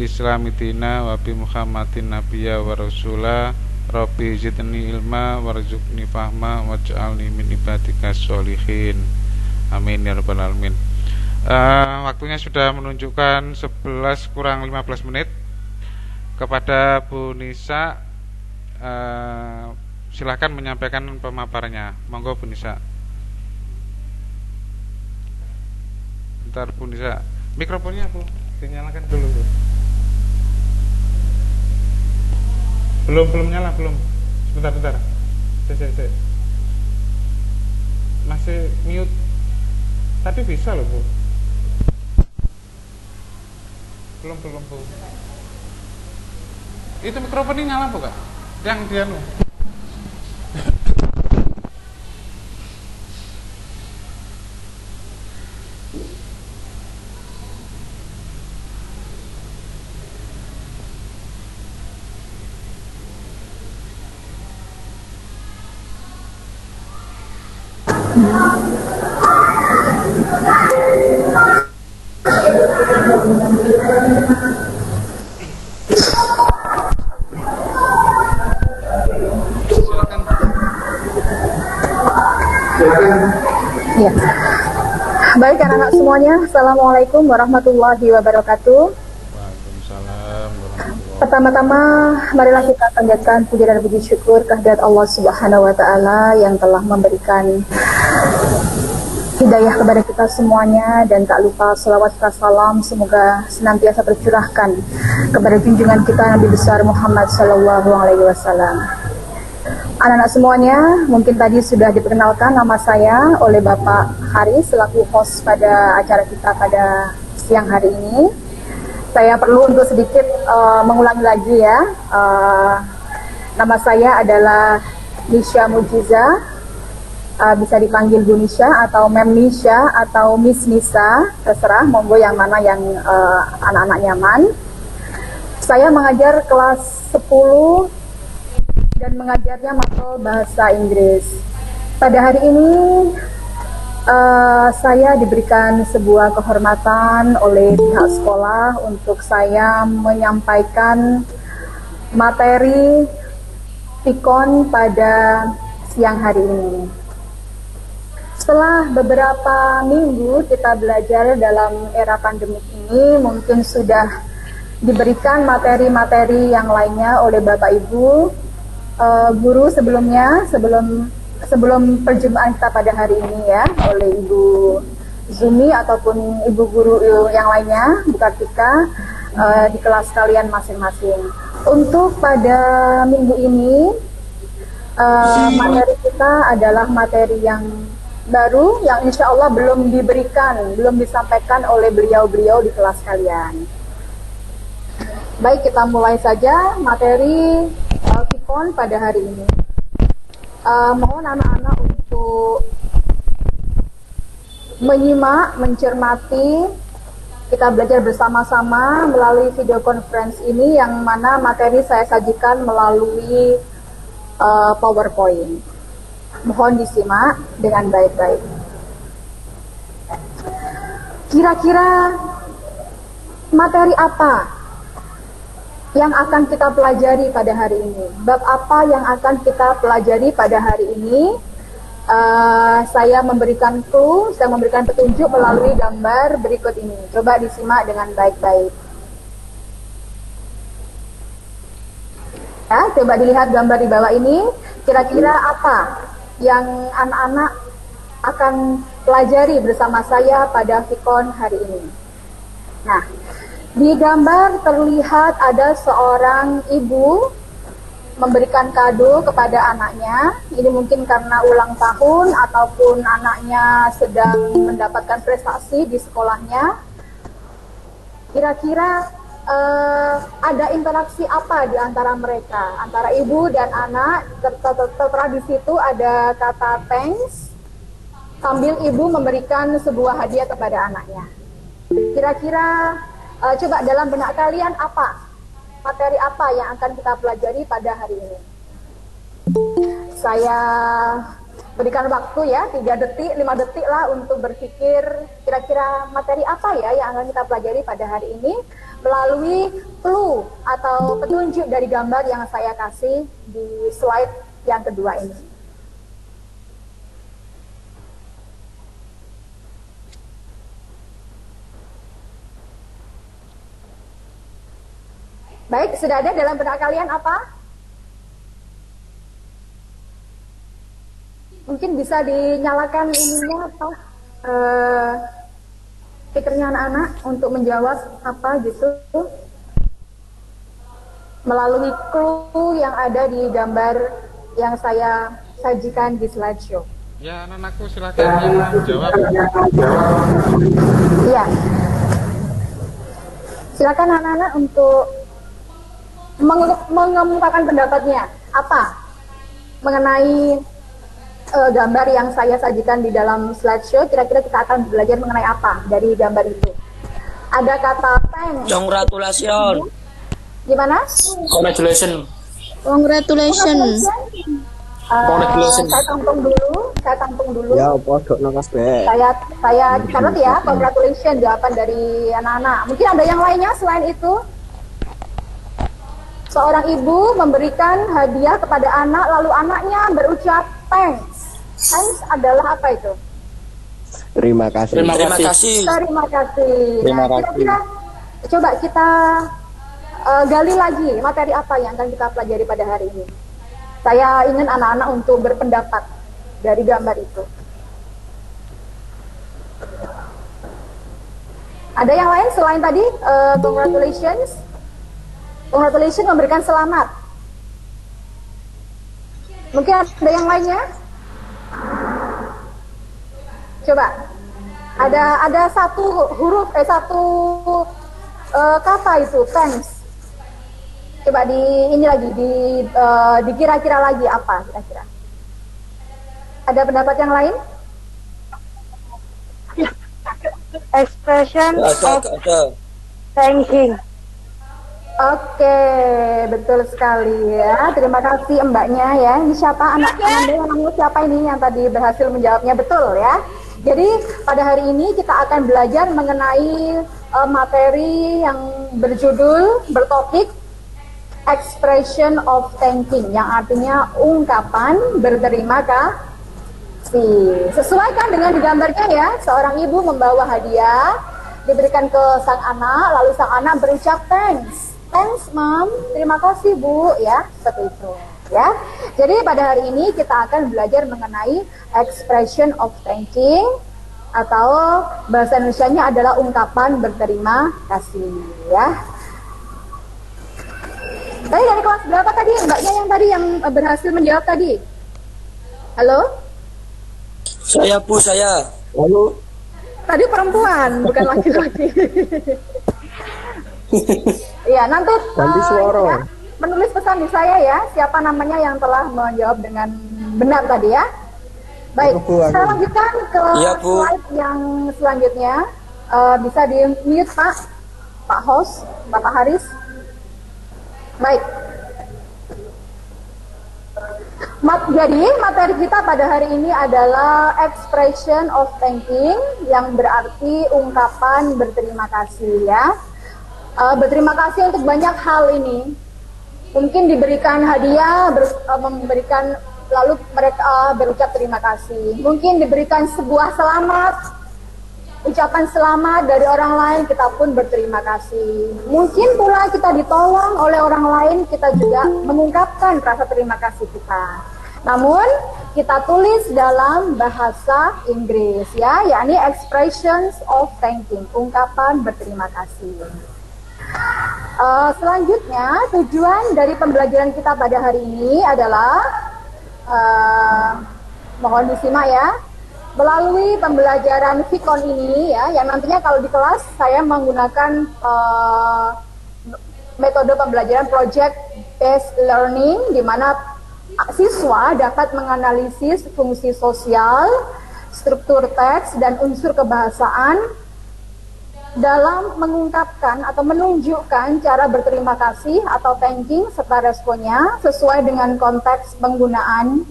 islami dina wa bi Muhammadin nabiyya wa rasula. Rabbi zidni ilma warzuqni fahma waj'alni min ibadika sholihin. Amin ya rabbal alamin. Waktunya sudah menunjukkan 11 kurang 15 menit. Kepada Bu Nisa, silahkan menyampaikan pemaparannya. Monggo Bu Nisa. Bentar Bu Nisa, mikrofonnya Bu dinyalakan dulu Bu. Belum nyala belum. Sebentar. Cek. Masih mute. Tadi bisa loh Bu. Belum Bu. Itu mikrofonnya nyala Bu Kak? Yang dia loh. Ya. Baik anak-anak semuanya, Assalamualaikum warahmatullahi wabarakatuh. Waalaikumsalam warahmatullahi. Pertama-tama, marilah kita panjatkan puja dan puji syukur kehadirat Allah Subhanahu wa taala yang telah memberikan hidayah kepada kita semuanya, dan tak lupa salawat dan salam semoga senantiasa tercurahkan kepada junjungan kita Nabi besar Muhammad sallallahu alaihi wasallam. Anak-anak semuanya, mungkin tadi sudah diperkenalkan nama saya oleh Bapak Haris selaku host pada acara kita pada siang hari ini. Saya perlu untuk sedikit mengulangi lagi ya. Nama saya adalah Nisha Mujiza, bisa dipanggil Bu Nisha atau Mem Nisha atau Miss Nisa, terserah, monggo yang mana yang anak-anak nyaman. Saya mengajar kelas 10 dan mengajarnya materi bahasa Inggris. Pada hari ini saya diberikan sebuah kehormatan oleh pihak sekolah untuk saya menyampaikan materi Pikon pada siang hari ini. Setelah beberapa minggu kita belajar dalam era pandemik ini, mungkin sudah diberikan materi-materi yang lainnya oleh Bapak Ibu guru sebelumnya, sebelum perjumpaan kita pada hari ini ya, oleh Ibu Zumi ataupun Ibu guru yang lainnya, Bu Kartika, di kelas kalian masing-masing. Untuk pada minggu ini, materi kita adalah materi yang baru, yang insya Allah belum disampaikan oleh beliau-beliau di kelas kalian. Baik, kita mulai saja materi Pikon pada hari ini. Mohon anak-anak untuk menyimak, mencermati, kita belajar bersama-sama melalui video conference ini, yang mana materi saya sajikan melalui PowerPoint. Mohon disimak dengan baik-baik. Kira-kira materi apa yang akan kita pelajari pada hari ini? Bab apa yang akan kita pelajari pada hari ini? Saya memberikan clue, saya memberikan petunjuk melalui gambar berikut ini. Coba disimak dengan baik-baik. Ya, coba dilihat gambar di bawah ini. Kira-kira apa yang anak-anak akan pelajari bersama saya pada Pikon hari ini? Nah, di gambar terlihat ada seorang ibu memberikan kado kepada anaknya. Ini mungkin karena ulang tahun ataupun anaknya sedang mendapatkan prestasi di sekolahnya. Kira-kira ada interaksi apa di antara mereka, antara ibu dan anak? Tertera di situ ada kata thanks sambil ibu memberikan sebuah hadiah kepada anaknya. Kira-kira coba dalam benak kalian materi apa yang akan kita pelajari pada hari ini? Saya berikan waktu ya, 3 detik, 5 detik lah untuk berpikir kira-kira materi apa ya yang akan kita pelajari pada hari ini. melalui clue atau petunjuk dari gambar yang saya kasih di slide yang kedua ini. Baik, sudah ada dalam benak kalian apa? Mungkin bisa dinyalakan ininya atau speakernya anak-anak untuk menjawab apa gitu melalui clue yang ada di gambar yang saya sajikan di slideshow. Ya, anak-anakku silakan yang menjawab. Iya. Silakan anak-anak untuk mengemukakan pendapatnya apa mengenai gambar yang saya sajikan di dalam slideshow. Kira-kira kita akan belajar mengenai apa dari gambar itu. Ada kata thanks. Congratulations. Gimana? Congratulations. Congratulations. Saya tampung dulu. Ya, podok nang kabeh. Saya catat ya, congratulations jawaban dari anak-anak. Mungkin ada yang lainnya selain itu? Seorang ibu memberikan hadiah kepada anak, lalu anaknya berucap thanks. Thanks adalah apa itu? Terima kasih. Terima kasih. Terima kasih. Terima Nah, kira-kira coba kita gali lagi materi apa yang akan kita pelajari pada hari ini. Saya ingin anak-anak untuk berpendapat dari gambar itu. Ada yang lain selain tadi congratulations? Congratulations memberikan selamat. Mungkin ada yang lainnya? Coba. Ada satu huruf satu kata itu thanks. Coba dikira-kira lagi apa kira-kira? Ada pendapat yang lain? Expression of Ada. thanking. Oke, betul sekali ya. Terima kasih mbaknya ya. Ini siapa namanya siapa ini yang tadi berhasil menjawabnya betul ya. Jadi pada hari ini kita akan belajar mengenai materi yang bertopik expression of thanking, yang artinya ungkapan berterima kasih. Sesuaikan dengan digambarnya ya. Seorang ibu membawa hadiah diberikan ke sang anak, lalu sang anak berucap thanks. Thanks mom, terima kasih bu, ya seperti itu ya. Jadi pada hari ini kita akan belajar mengenai expression of thanking atau bahasa Indonesianya adalah ungkapan berterima kasih ya. Tadi dari kelas berapa tadi mbaknya yang tadi yang berhasil menjawab tadi? Halo? Saya Bu, saya. Lalu Tadi perempuan, bukan laki-laki. Iya, nanti suara. ya, menulis pesan di saya ya, siapa namanya yang telah menjawab dengan benar tadi ya. Baik, saya lanjutkan ke slide yang selanjutnya. Bisa di mute Pak host, Bapak Haris. Baik. Jadi materi kita pada hari ini adalah expression of thanking, yang berarti ungkapan berterima kasih ya. Berterima kasih untuk banyak hal ini. Mungkin diberikan hadiah, memberikan lalu mereka berucap terima kasih. Mungkin diberikan sebuah selamat, ucapan selamat dari orang lain, kita pun berterima kasih. Mungkin pula kita ditolong oleh orang lain, kita juga mengungkapkan rasa terima kasih kita. Namun kita tulis dalam bahasa Inggris ya, yakni expressions of thanking, ungkapan berterima kasih. Selanjutnya tujuan dari pembelajaran kita pada hari ini adalah mohon disimak ya, melalui pembelajaran Vicon ini ya, yang nantinya kalau di kelas saya menggunakan metode pembelajaran project based learning, di mana siswa dapat menganalisis fungsi sosial, struktur teks dan unsur kebahasaan dalam mengungkapkan atau menunjukkan cara berterima kasih atau thanking serta responnya sesuai dengan konteks penggunaan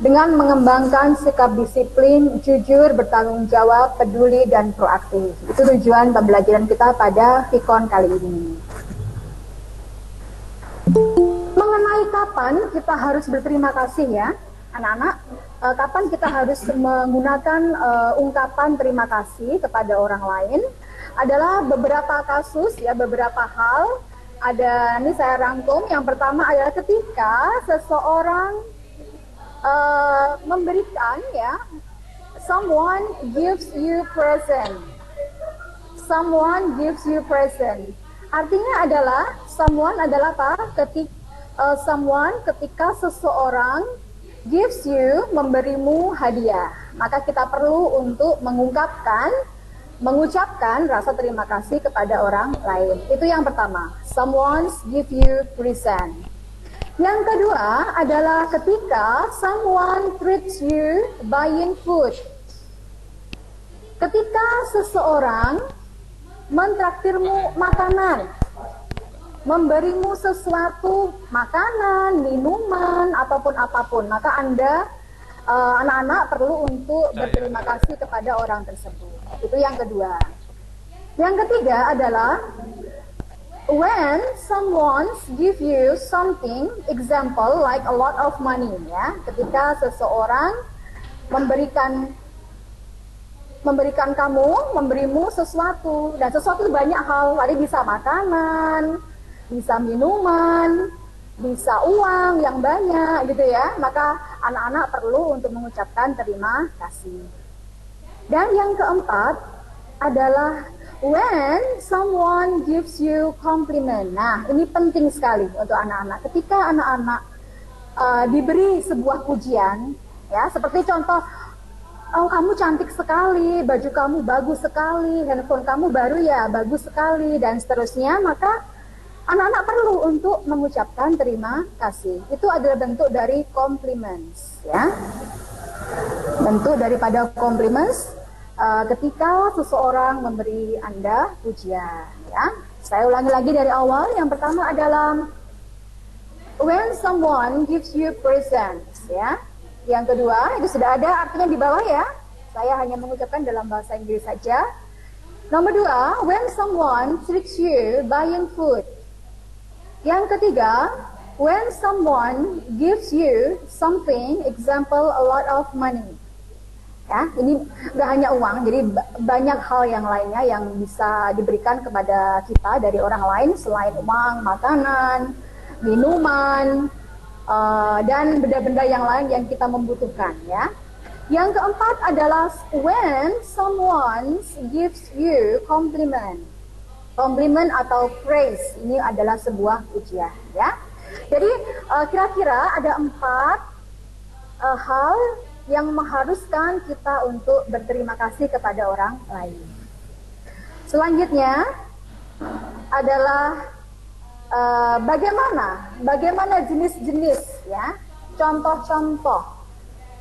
dengan mengembangkan sikap disiplin, jujur, bertanggung jawab, peduli, dan proaktif. Itu tujuan pembelajaran kita pada Fikon kali ini. Mengenai kapan kita harus berterima kasih ya, anak-anak, kapan kita harus menggunakan ungkapan terima kasih kepada orang lain adalah beberapa kasus ya, beberapa hal. Ada, ini saya rangkum. Yang pertama adalah ketika seseorang memberikan ya, someone gives you present. Someone gives you present. Artinya adalah someone adalah apa? Ketika seseorang gives you, memberimu hadiah, maka kita perlu untuk mengucapkan rasa terima kasih kepada orang lain. Itu yang pertama. Someone give you present. Yang kedua adalah ketika someone treats you buying food. Ketika seseorang mentraktirmu makanan, memberimu sesuatu makanan, minuman, ataupun apapun, maka Anda anak-anak perlu untuk berterima kasih kepada orang tersebut. Itu yang kedua. Yang ketiga adalah when someone give you something, example like a lot of money ya. Ketika seseorang memberimu sesuatu, dan sesuatu banyak hal. Tadi bisa makanan, bisa minuman, bisa uang yang banyak gitu ya. Maka anak-anak perlu untuk mengucapkan terima kasih. Dan yang keempat adalah when someone gives you compliment. Nah, ini penting sekali untuk anak-anak. Ketika anak-anak diberi sebuah pujian, ya, seperti contoh, oh kamu cantik sekali, baju kamu bagus sekali, handphone kamu baru ya, bagus sekali, dan seterusnya, maka anak-anak perlu untuk mengucapkan terima kasih. Itu adalah bentuk dari compliments, ya. Bentuk daripada compliments ketika seseorang memberi Anda pujian, ya. Saya ulangi lagi dari awal. Yang pertama adalah when someone gives you presents, ya. Yang kedua, itu sudah ada artinya di bawah ya. Saya hanya mengucapkan dalam bahasa Inggris saja. Nomor dua, when someone treats you buying food. Yang ketiga, when someone gives you something, example a lot of money. Ya, ini nggak hanya uang, jadi banyak hal yang lainnya yang bisa diberikan kepada kita dari orang lain selain uang, makanan, minuman, dan benda-benda yang lain yang kita membutuhkan, ya. Yang keempat adalah when someone gives you compliment. Compliment atau praise, ini adalah sebuah pujian, ya. Jadi kira-kira ada 4 hal yang mengharuskan kita untuk berterima kasih kepada orang lain. Selanjutnya adalah bagaimana jenis-jenis, ya, contoh-contoh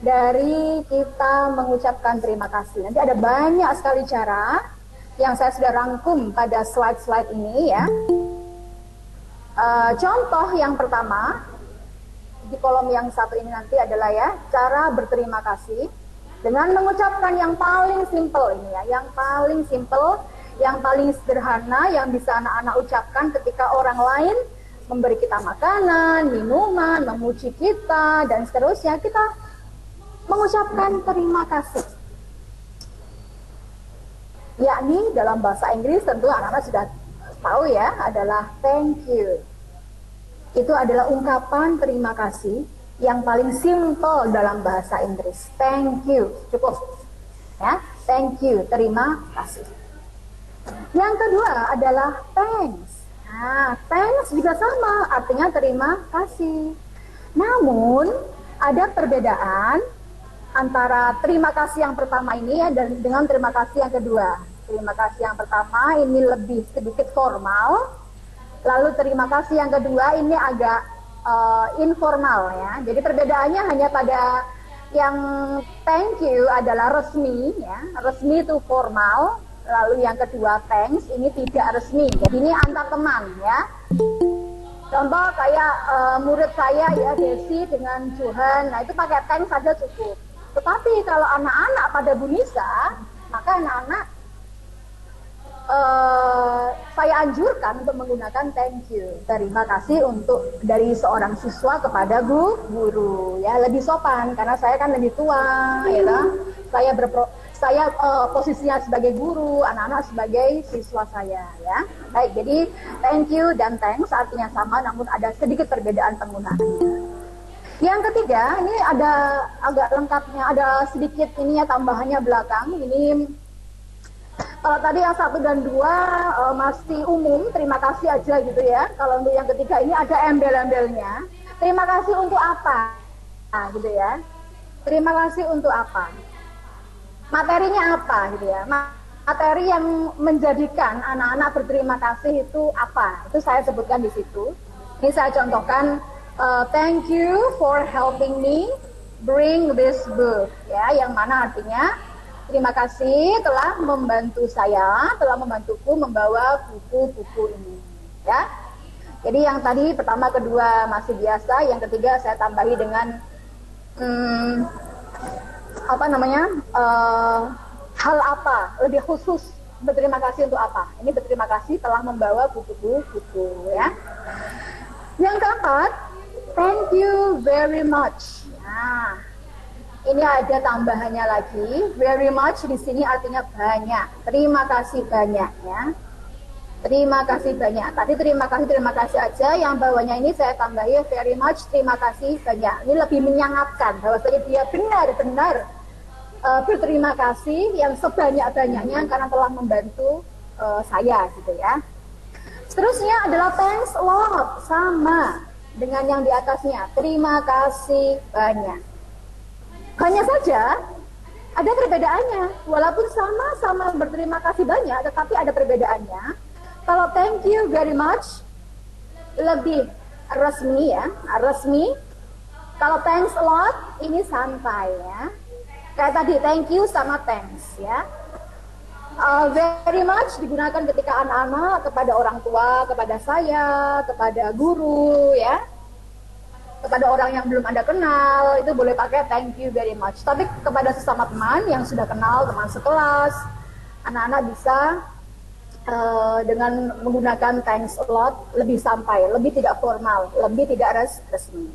dari kita mengucapkan terima kasih. Nanti ada banyak sekali cara yang saya sudah rangkum pada slide-slide ini, ya. Contoh yang pertama di kolom yang satu ini nanti adalah ya, cara berterima kasih dengan mengucapkan yang paling simple ini ya, yang paling simple, yang paling sederhana yang bisa anak-anak ucapkan ketika orang lain memberi kita makanan, minuman, memuji kita dan seterusnya, kita mengucapkan terima kasih. Yakni dalam bahasa Inggris tentu anak-anak sudah tahu ya, adalah thank you. Itu adalah ungkapan terima kasih yang paling simple dalam bahasa Inggris. Thank you, cukup. Ya, thank you, terima kasih. Yang kedua adalah thanks. Nah, thanks juga sama, artinya terima kasih. Namun, ada perbedaan antara terima kasih yang pertama ini ya, dan dengan terima kasih yang kedua. Terima kasih yang pertama ini lebih sedikit formal. Lalu terima kasih yang kedua ini agak informal ya. Jadi perbedaannya hanya pada yang thank you adalah resmi ya. Resmi itu formal. Lalu yang kedua thanks ini tidak resmi. Jadi ini antar teman ya. Contoh kayak murid saya ya, Desi dengan Johan, nah itu pakai thanks saja cukup. Tetapi kalau anak-anak pada Bu Nisa, maka anak-anak saya anjurkan untuk menggunakan thank you, terima kasih untuk dari seorang siswa kepada guru ya, lebih sopan karena saya kan lebih tua ya kan? Saya posisinya sebagai guru, anak-anak sebagai siswa saya ya. Baik, jadi thank you dan thanks artinya sama namun ada sedikit perbedaan penggunaannya. Yang ketiga, ini ada agak lengkapnya, ada sedikit ininya tambahannya belakang. Ini tadi yang 1 dan 2 masih umum, terima kasih aja gitu ya. Kalau untuk yang ketiga ini ada embel-embelnya. Terima kasih untuk apa? Nah, gitu ya. Terima kasih untuk apa? Materinya apa gitu ya. Materi yang menjadikan anak-anak berterima kasih itu apa? Itu saya sebutkan di situ. Ini saya contohkan, thank you for helping me bring this book ya, yang mana artinya terima kasih telah membantu saya, telah membantuku membawa buku-buku ini ya. Jadi yang tadi pertama, kedua masih biasa, yang ketiga saya tambahi dengan hal apa, lebih khusus, berterima kasih untuk apa. Ini berterima kasih telah membawa buku-buku ya. Yang keempat, thank you very much. Nah, ini ada tambahannya lagi, very much di sini artinya banyak. Terima kasih banyak ya. Terima kasih banyak. Tadi terima kasih aja. Yang bawahnya ini saya tambahi very much, terima kasih banyak. Ini lebih menyangatkan bahwasanya dia benar-benar berterima kasih yang sebanyak-banyaknya karena telah membantu saya gitu ya. Seterusnya adalah thanks a lot, sama dengan yang di atasnya. Terima kasih banyak. Hanya saja ada perbedaannya. Walaupun sama-sama berterima kasih banyak, tetapi ada perbedaannya. Kalau thank you very much lebih resmi ya, resmi. Kalau thanks a lot ini santai ya. Kayak tadi thank you sama thanks ya. Very much digunakan ketika anak-anak kepada orang tua, kepada saya, kepada guru ya. Kepada orang yang belum Anda kenal, itu boleh pakai thank you very much. Tapi kepada sesama teman yang sudah kenal, teman sekelas, anak-anak bisa dengan menggunakan thanks a lot, lebih sampai, lebih tidak formal, lebih tidak resmi.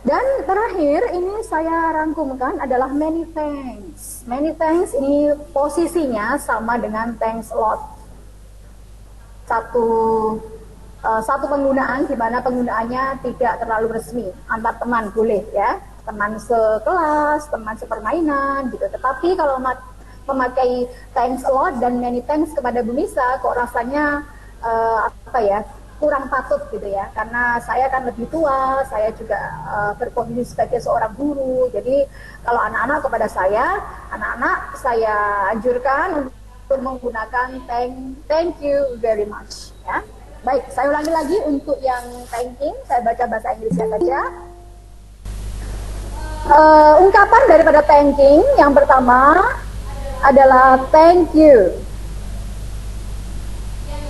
Dan terakhir ini saya rangkumkan adalah many thanks. Many thanks ini posisinya sama dengan thanks a lot. Satu penggunaan di mana penggunaannya tidak terlalu resmi, antar teman boleh ya, teman sekelas, teman sepermainan gitu. Tetapi kalau memakai thanks a lot dan many thanks kepada Bu Nisa kok rasanya kurang patut gitu ya, karena saya kan lebih tua, saya juga berposisi sebagai seorang guru. Jadi kalau anak-anak kepada saya, anak-anak saya anjurkan untuk menggunakan thank you very much ya. Baik, saya ulangi lagi untuk yang thanking, saya baca bahasa Inggrisnya saja. Ungkapan daripada thanking yang pertama adalah thank you.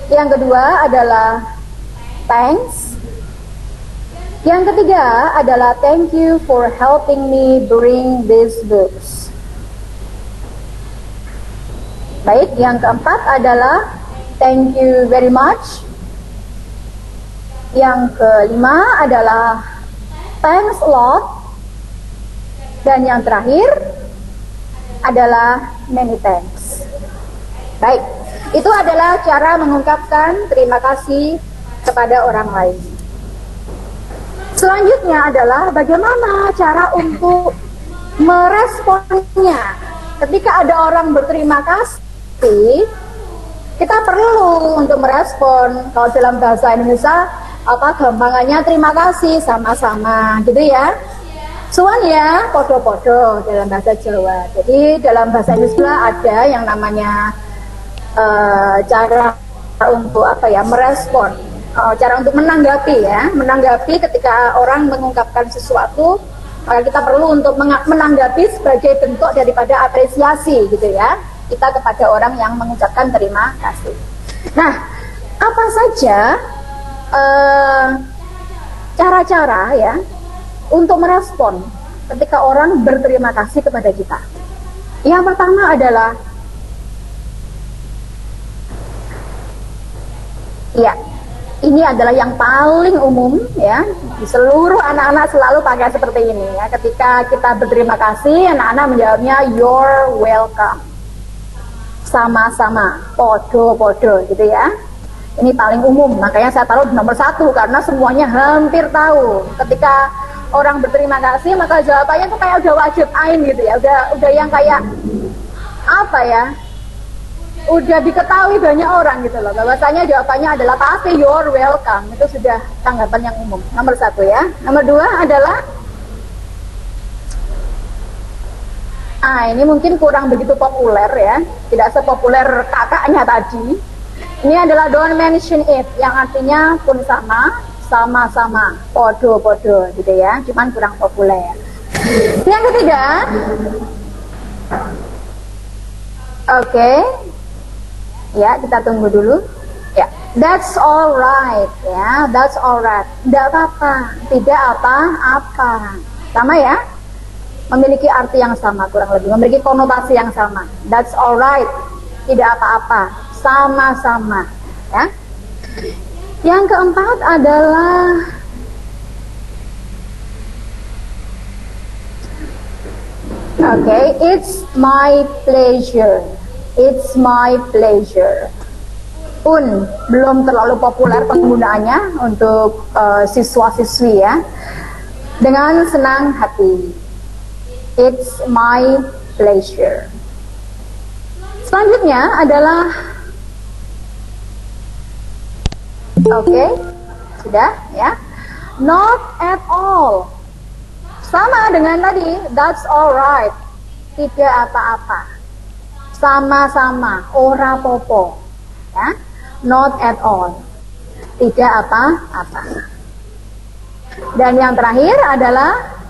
Yang kedua adalah thanks. Yang ketiga adalah thank you for helping me bring these books. Baik, yang keempat adalah thank you very much. Yang kelima adalah thanks a lot. Dan yang terakhir adalah many thanks. Baik, itu adalah cara mengungkapkan terima kasih kepada orang lain. Selanjutnya adalah bagaimana cara untuk meresponnya. Ketika ada orang berterima kasih, kita perlu untuk merespon. Kalau dalam bahasa Indonesia gampangannya terima kasih sama-sama gitu ya. Suan ya, podo-podo dalam bahasa Jawa. Jadi dalam bahasa Indonesia ada yang namanya cara untuk merespon, cara untuk menanggapi ya. Menanggapi ketika orang mengungkapkan sesuatu, maka kita perlu untuk menanggapi sebagai bentuk daripada apresiasi gitu ya, kita kepada orang yang mengucapkan terima kasih. Nah, apa saja eh, cara-cara ya untuk merespon ketika orang berterima kasih kepada kita. Yang pertama adalah ya, ini adalah yang paling umum ya, di seluruh anak-anak selalu pakai seperti ini ya. Ketika kita berterima kasih, anak-anak menjawabnya you're welcome. Sama-sama, podo-podo gitu ya. Ini paling umum, makanya saya taruh di nomor 1 karena semuanya hampir tahu. Ketika orang berterima kasih, maka jawabannya tuh kayak udah wajib ain gitu ya. Udah yang kayak apa ya? Udah diketahui banyak orang gitu loh. Bahwasanya jawabannya adalah pasti you're welcome. Itu sudah tanggapan yang umum. Nomor 1 ya. Nomor 2 adalah ini mungkin kurang begitu populer ya. Tidak sepopuler kakaknya tadi. Ini adalah don't mention it, yang artinya pun sama, sama-sama, podo-podo gitu ya. Cuman kurang populer. Yang ketiga, oke. Ya, kita tunggu dulu. Ya, that's alright ya, that's alright. Tidak apa-apa, tidak apa-apa. Sama ya? Memiliki arti yang sama kurang lebih, memiliki konotasi yang sama. That's alright, tidak apa-apa, sama-sama ya. Yang keempat adalah it's my pleasure. It's my pleasure. Pun belum terlalu populer penggunaannya untuk siswa-siswi ya. Dengan senang hati. It's my pleasure. Selanjutnya adalah sudah ya. Not at all. Sama dengan tadi, that's alright. Tidak apa-apa. Sama-sama, ora popo. Ya. Not at all. Tidak apa-apa. Dan yang terakhir adalah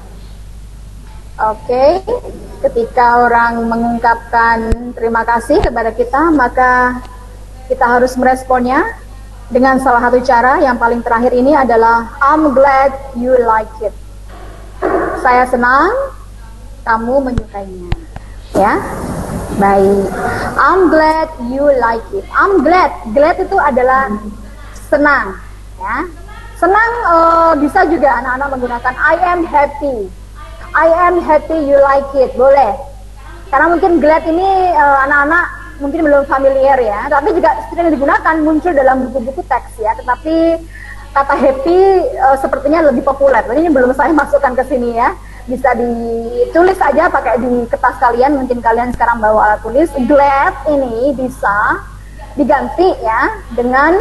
ketika orang mengungkapkan terima kasih kepada kita, maka kita harus meresponnya dengan salah satu cara. Yang paling terakhir ini adalah I'm glad you like it. Saya senang kamu menyukainya. Ya, baik. I'm glad you like it. I'm glad. Glad itu adalah senang. Ya, senang bisa juga anak-anak menggunakan I am happy. I am happy you like it, boleh. Karena mungkin glad ini anak-anak mungkin belum familiar ya, tapi juga sering digunakan, muncul dalam buku-buku teks ya. Tetapi kata happy sepertinya lebih populer. Ini belum saya masukkan ke sini ya. Bisa ditulis aja pakai di kertas kalian, mungkin kalian sekarang bawa alat tulis. Glad ini bisa diganti ya dengan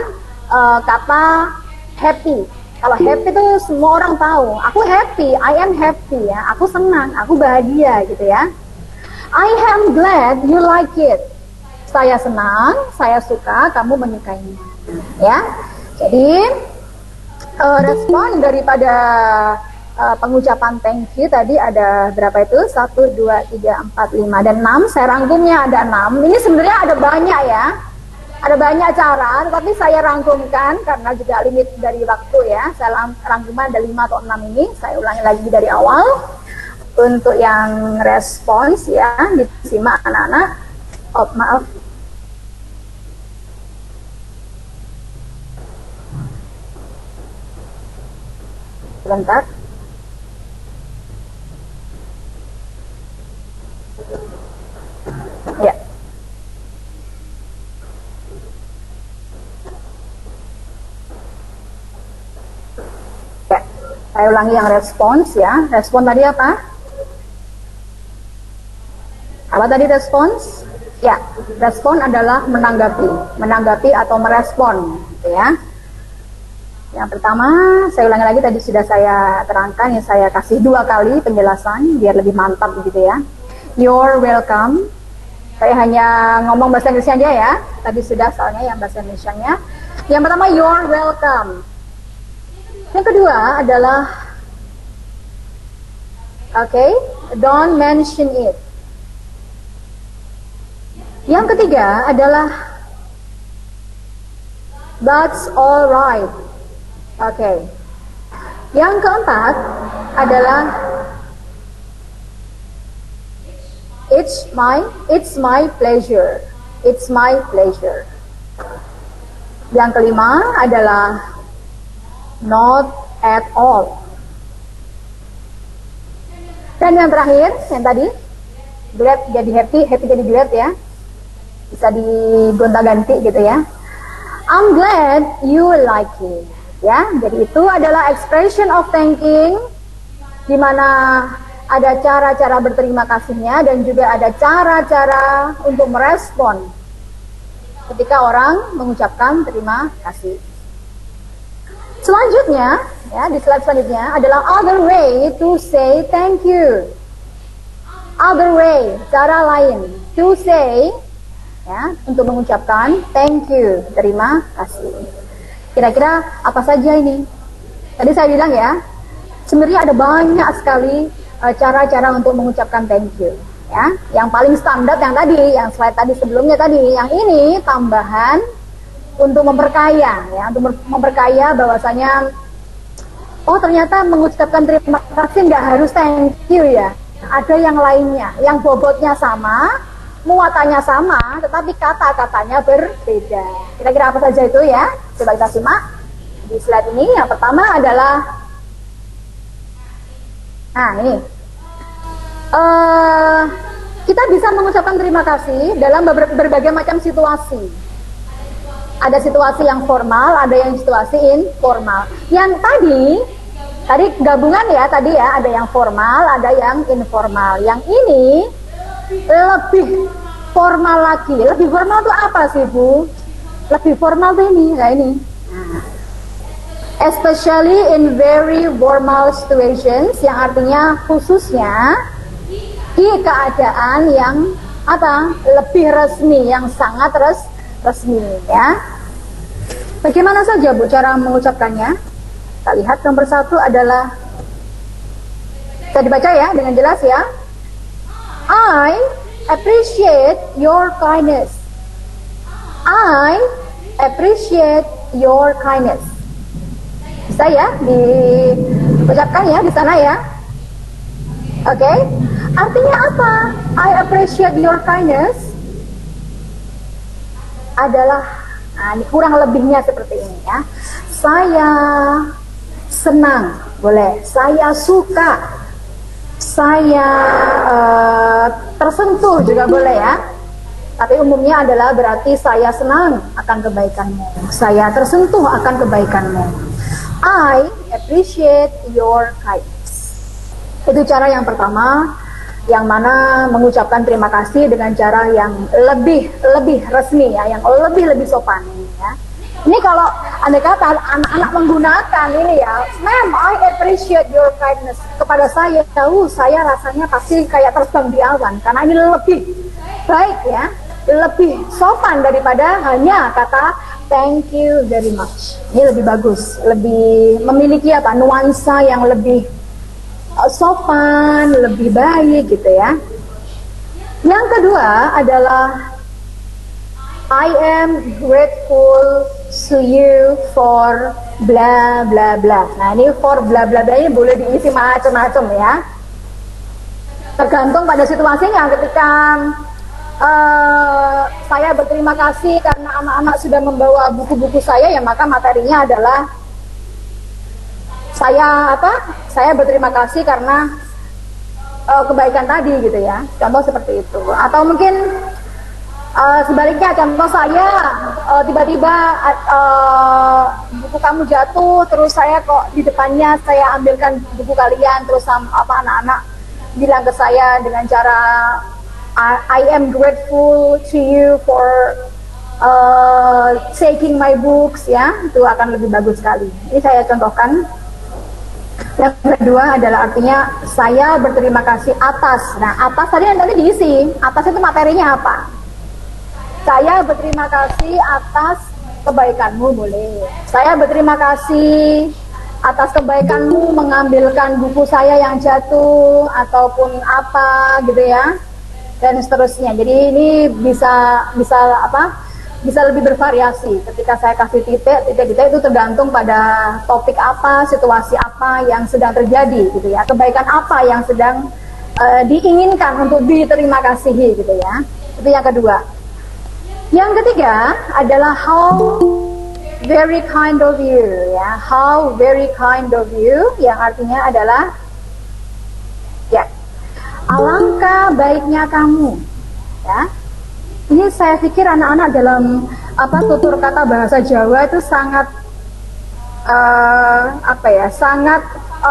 kata happy. Kalau happy itu semua orang tahu. Aku happy, I am happy ya. Aku senang, aku bahagia gitu ya. I am glad you like it. Saya senang, saya suka, kamu menyukainya. Ya. Jadi respon daripada pengucapan thank you tadi ada berapa itu? 1, 2, 3, 4, 5 dan 6. Saya rangkumnya ada 6. Ini sebenarnya ada banyak ya. Ada banyak cara, tapi saya rangkumkan karena juga limit dari waktu ya. Saya rangkuman ada 5 atau 6 ini. Saya ulangi lagi dari awal. Untuk yang respons ya, disimak anak-anak. Oh, maaf. Sebentar. Ya. Saya ulangi yang respons ya. Respon tadi apa? Apa tadi respons? Ya, respon adalah menanggapi atau merespon, gitu ya. Yang pertama, saya ulangi lagi tadi sudah saya terangkan, yang saya kasih 2 kali penjelasan biar lebih mantap gitu ya. You're welcome. Saya hanya ngomong bahasa Inggrisnya aja ya. Tadi sudah soalnya yang bahasa Indonesianya. Yang pertama, you're welcome. Yang kedua adalah don't mention it. Yang ketiga adalah that's alright. Oke. Yang keempat adalah it's my pleasure. It's my pleasure. Yang kelima adalah not at all. Dan yang terakhir, yang tadi, glad jadi happy, happy jadi glad ya. Bisa digonta-ganti gitu ya. I'm glad you like it. Ya, jadi itu adalah expression of thanking, di mana ada cara-cara berterima kasihnya dan juga ada cara-cara untuk merespon ketika orang mengucapkan terima kasih. Selanjutnya, ya di slide selanjutnya adalah other way to say thank you. Other way, cara lain to say, ya, untuk mengucapkan thank you, terima kasih. Kira-kira apa saja ini? Tadi saya bilang ya, sebenarnya ada banyak sekali cara-cara untuk mengucapkan thank you. Ya, yang paling standar yang tadi, yang slide tadi sebelumnya tadi, yang ini tambahan untuk memperkaya, ya, untuk memperkaya bahwasanya, oh ternyata mengucapkan terima kasih nggak harus thank you ya. Ada yang lainnya, yang bobotnya sama, muatannya sama, tetapi kata-katanya berbeda. Kira-kira apa saja itu ya? Coba kita simak di slide ini. Yang pertama adalah, nah ini, kita bisa mengucapkan terima kasih dalam berbagai macam situasi. Ada situasi yang formal, ada yang situasi informal. Yang tadi gabungan ya, tadi ya, ada yang formal, ada yang informal. Yang ini lebih formal lagi. Lebih formal itu apa sih, Bu? Lebih formal tuh ini, nah ini. Especially in very formal situations, yang artinya khususnya di keadaan yang apa? Lebih resmi, yang sangat resmi ya. Bagaimana saja Bu cara mengucapkannya? Kita lihat nomor satu adalah, bisa dibaca ya dengan jelas ya. I appreciate your kindness. I appreciate your kindness. Bisa ya diucapkan ya di sana ya. Oke. Artinya apa? I appreciate your kindness adalah, nah, ini kurang lebihnya seperti ini ya. Saya senang, boleh. Saya suka. Saya tersentuh juga boleh ya. Tapi umumnya adalah berarti saya senang akan kebaikanmu. Saya tersentuh akan kebaikanmu. I appreciate your kindness. Itu cara yang pertama, yang mana mengucapkan terima kasih dengan cara yang lebih resmi ya, yang lebih sopan ya. Ini kalau andai kata anak-anak menggunakan ini ya, ma'am, I appreciate your kindness kepada saya, tahu saya rasanya pasti kayak terbang di awan, karena ini lebih baik ya, lebih sopan daripada hanya kata thank you very much. Ini lebih bagus, lebih memiliki apa, nuansa yang lebih sopan, lebih baik gitu ya. Yang kedua adalah I am grateful to you for bla bla bla. Nah ini for bla bla bla ini boleh diisi macam-macam ya. Tergantung pada situasinya. Ketika saya berterima kasih karena anak-anak sudah membawa buku-buku saya, ya maka materinya adalah saya berterima kasih karena kebaikan tadi gitu ya. Contoh seperti itu. Atau mungkin sebaliknya, contoh saya tiba-tiba buku kamu jatuh, terus saya kok di depannya saya ambilkan buku kalian, terus anak-anak bilang ke saya dengan cara I am grateful to you for taking my books ya, itu akan lebih bagus sekali. Ini saya contohkan. Yang kedua adalah artinya saya berterima kasih atas. Nah atas tadi yang tadi diisi, atas itu materinya apa? Saya berterima kasih atas kebaikanmu, boleh. Saya berterima kasih atas kebaikanmu mengambilkan buku saya yang jatuh ataupun apa gitu ya, dan seterusnya. Jadi ini bisa bisa lebih bervariasi. Ketika saya kasih titik-titik itu tergantung pada topik apa, situasi apa yang sedang terjadi gitu ya, kebaikan apa yang sedang diinginkan untuk diterima kasihi gitu ya. Itu yang kedua. Yang ketiga adalah how very kind of you ya, how very kind of you, yang artinya adalah ya, alangkah baiknya kamu ya. Ini saya pikir anak-anak dalam tutur kata bahasa Jawa itu sangat sangat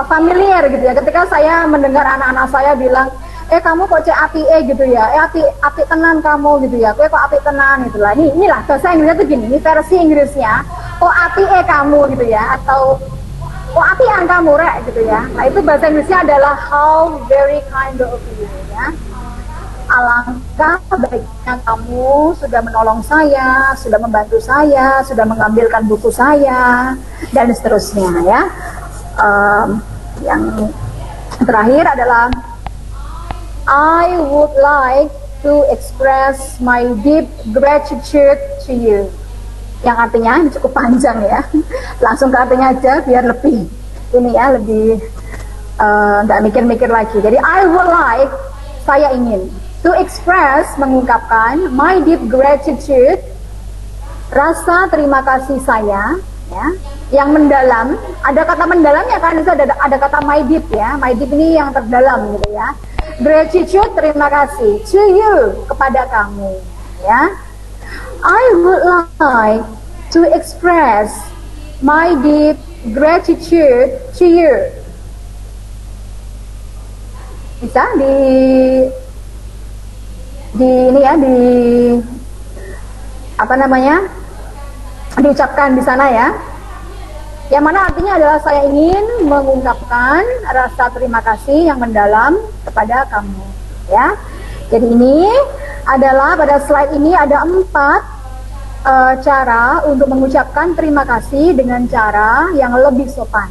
familiar gitu ya. Ketika saya mendengar anak-anak saya bilang, kamu kok cek api gitu ya, api tenan kamu gitu ya, kok api tenan gitu lah. Inilah bahasa Inggrisnya tuh gini, ini versi Inggrisnya, kok api kamu gitu ya, atau kok apian kamu rek gitu ya. Nah itu bahasa Inggrisnya adalah how very kind of you ya. Alangkah baiknya kamu sudah menolong saya, sudah membantu saya, sudah mengambilkan buku saya, dan seterusnya ya. Yang terakhir adalah I would like to express my deep gratitude to you. Yang artinya ini cukup panjang ya. Langsung ke artinya aja biar lebih ini ya, lebih nggak mikir-mikir lagi. Jadi I would like, saya ingin, to express, mengungkapkan my deep gratitude, rasa terima kasih saya ya, yang mendalam. Ada kata mendalam ya kan, itu ada kata my deep ya. My deep ini yang terdalam gitu ya. Gratitude, terima kasih, to you, kepada kamu ya. I would like to express my deep gratitude to you. Bisa diucapkan di sana ya. Yang mana artinya adalah saya ingin mengungkapkan rasa terima kasih yang mendalam kepada kamu ya. Jadi ini adalah, pada slide ini ada 4 cara untuk mengucapkan terima kasih dengan cara yang lebih sopan,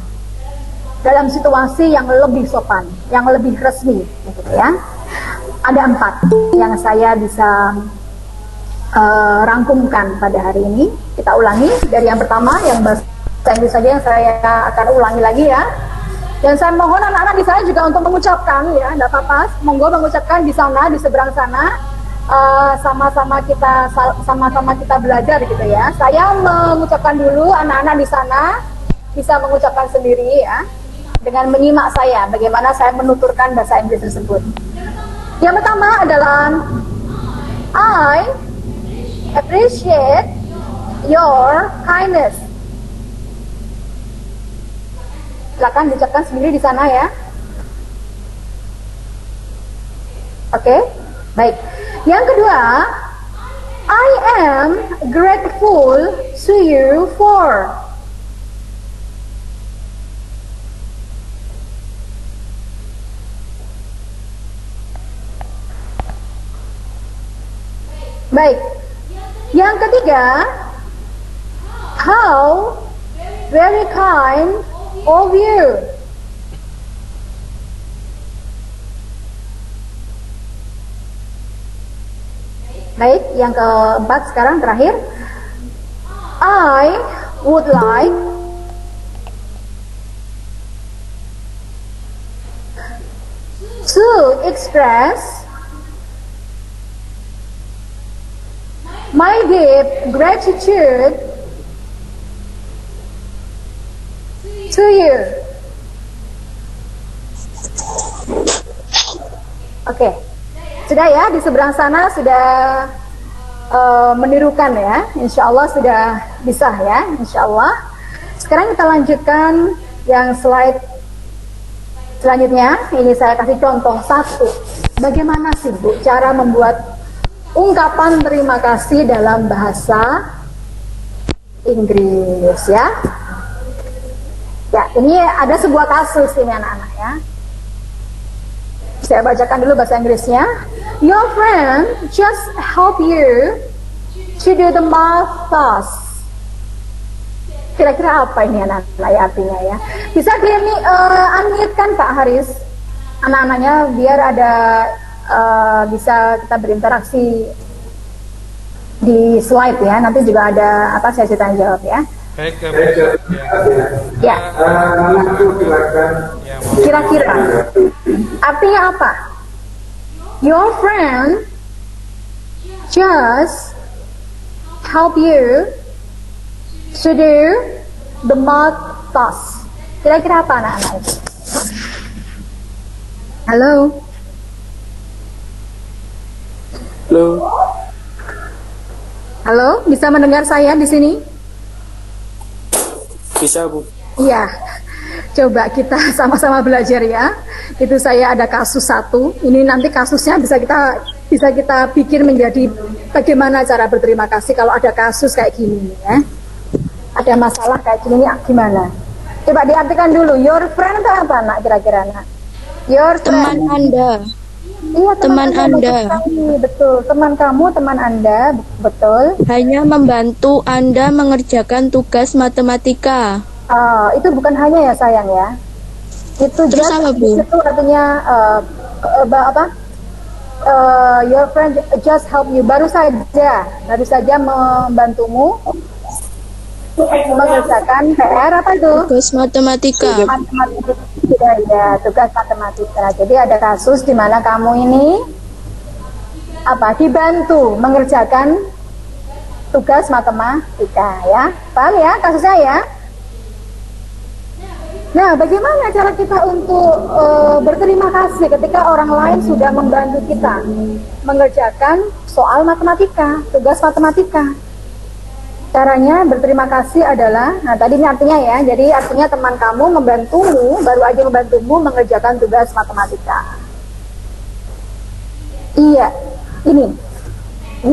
dalam situasi yang lebih sopan, yang lebih resmi gitu ya. Ada 4 yang saya bisa rangkumkan pada hari ini. Kita ulangi dari yang pertama, yang bahasa Inggris saja yang saya akan ulangi lagi ya. Dan saya mohon anak-anak di sana juga untuk mengucapkan ya, tidak apa-apa, monggo mengucapkan di sana, di seberang sana, sama-sama kita belajar gitu ya. Saya mengucapkan dulu, anak-anak di sana bisa mengucapkan sendiri ya, dengan menyimak saya bagaimana saya menuturkan bahasa Inggris tersebut. Yang pertama adalah I appreciate your kindness. Silakan diucapkan sendiri di sana ya. Oke, baik. Yang kedua, I am grateful to you for. Baik. Yang ketiga, how very kind of you. Baik, yang keempat sekarang terakhir, I would like to express my deep gratitude to you. Oke, sudah ya, di seberang sana sudah menirukan ya. Insya Allah sudah bisa ya, insya Allah. Sekarang kita lanjutkan yang slide selanjutnya. Ini saya kasih contoh satu. Bagaimana sih Bu cara membuat ungkapan terima kasih dalam bahasa Inggris ya. Ya, ini ada sebuah kasus ini anak-anak ya. Saya bacakan dulu bahasa Inggrisnya. Your friend just help you to do the math task. Kira-kira apa ini anak-anak ya artinya ya? Bisa di-unmute kan Pak Haris anak-anaknya biar ada bisa kita berinteraksi di di slide ya. Nanti juga ada apa sesi tanya jawab ya. Baik, Ya. Kira-kira artinya apa? Your friend just help you to do the math task. Kira-kira apa anak-anak itu? Halo? Halo. Halo, bisa mendengar saya di sini? Bisa, Bu. Iya. Coba kita sama-sama belajar ya. Itu saya ada kasus satu. Ini nanti kasusnya bisa kita pikir menjadi bagaimana cara berterima kasih kalau ada kasus kayak gini ya. Ada masalah kayak gini gimana? Coba diartikan dulu. Your friend itu apa nak kira-kira nak? Your Teman friend. Anda. Iya, teman Anda. Betul. Teman kamu, teman Anda, betul. Hanya membantu Anda mengerjakan tugas matematika. Itu bukan hanya ya sayang ya. Itu Terus just, apa, Bu? itu artinya your friend just help you. Baru saja membantumu mengerjakan PR apa itu? Tugas matematika. Matematika ya, tugas matematika. Jadi ada kasus di mana kamu ini dibantu mengerjakan tugas matematika ya. Paham ya kasusnya ya? Nah, bagaimana cara kita untuk berterima kasih ketika orang lain sudah membantu kita mengerjakan soal matematika, tugas matematika? Caranya berterima kasih adalah, nah tadi ini artinya ya, jadi artinya teman kamu membantumu, baru aja membantumu mengerjakan tugas matematika. Iya, ini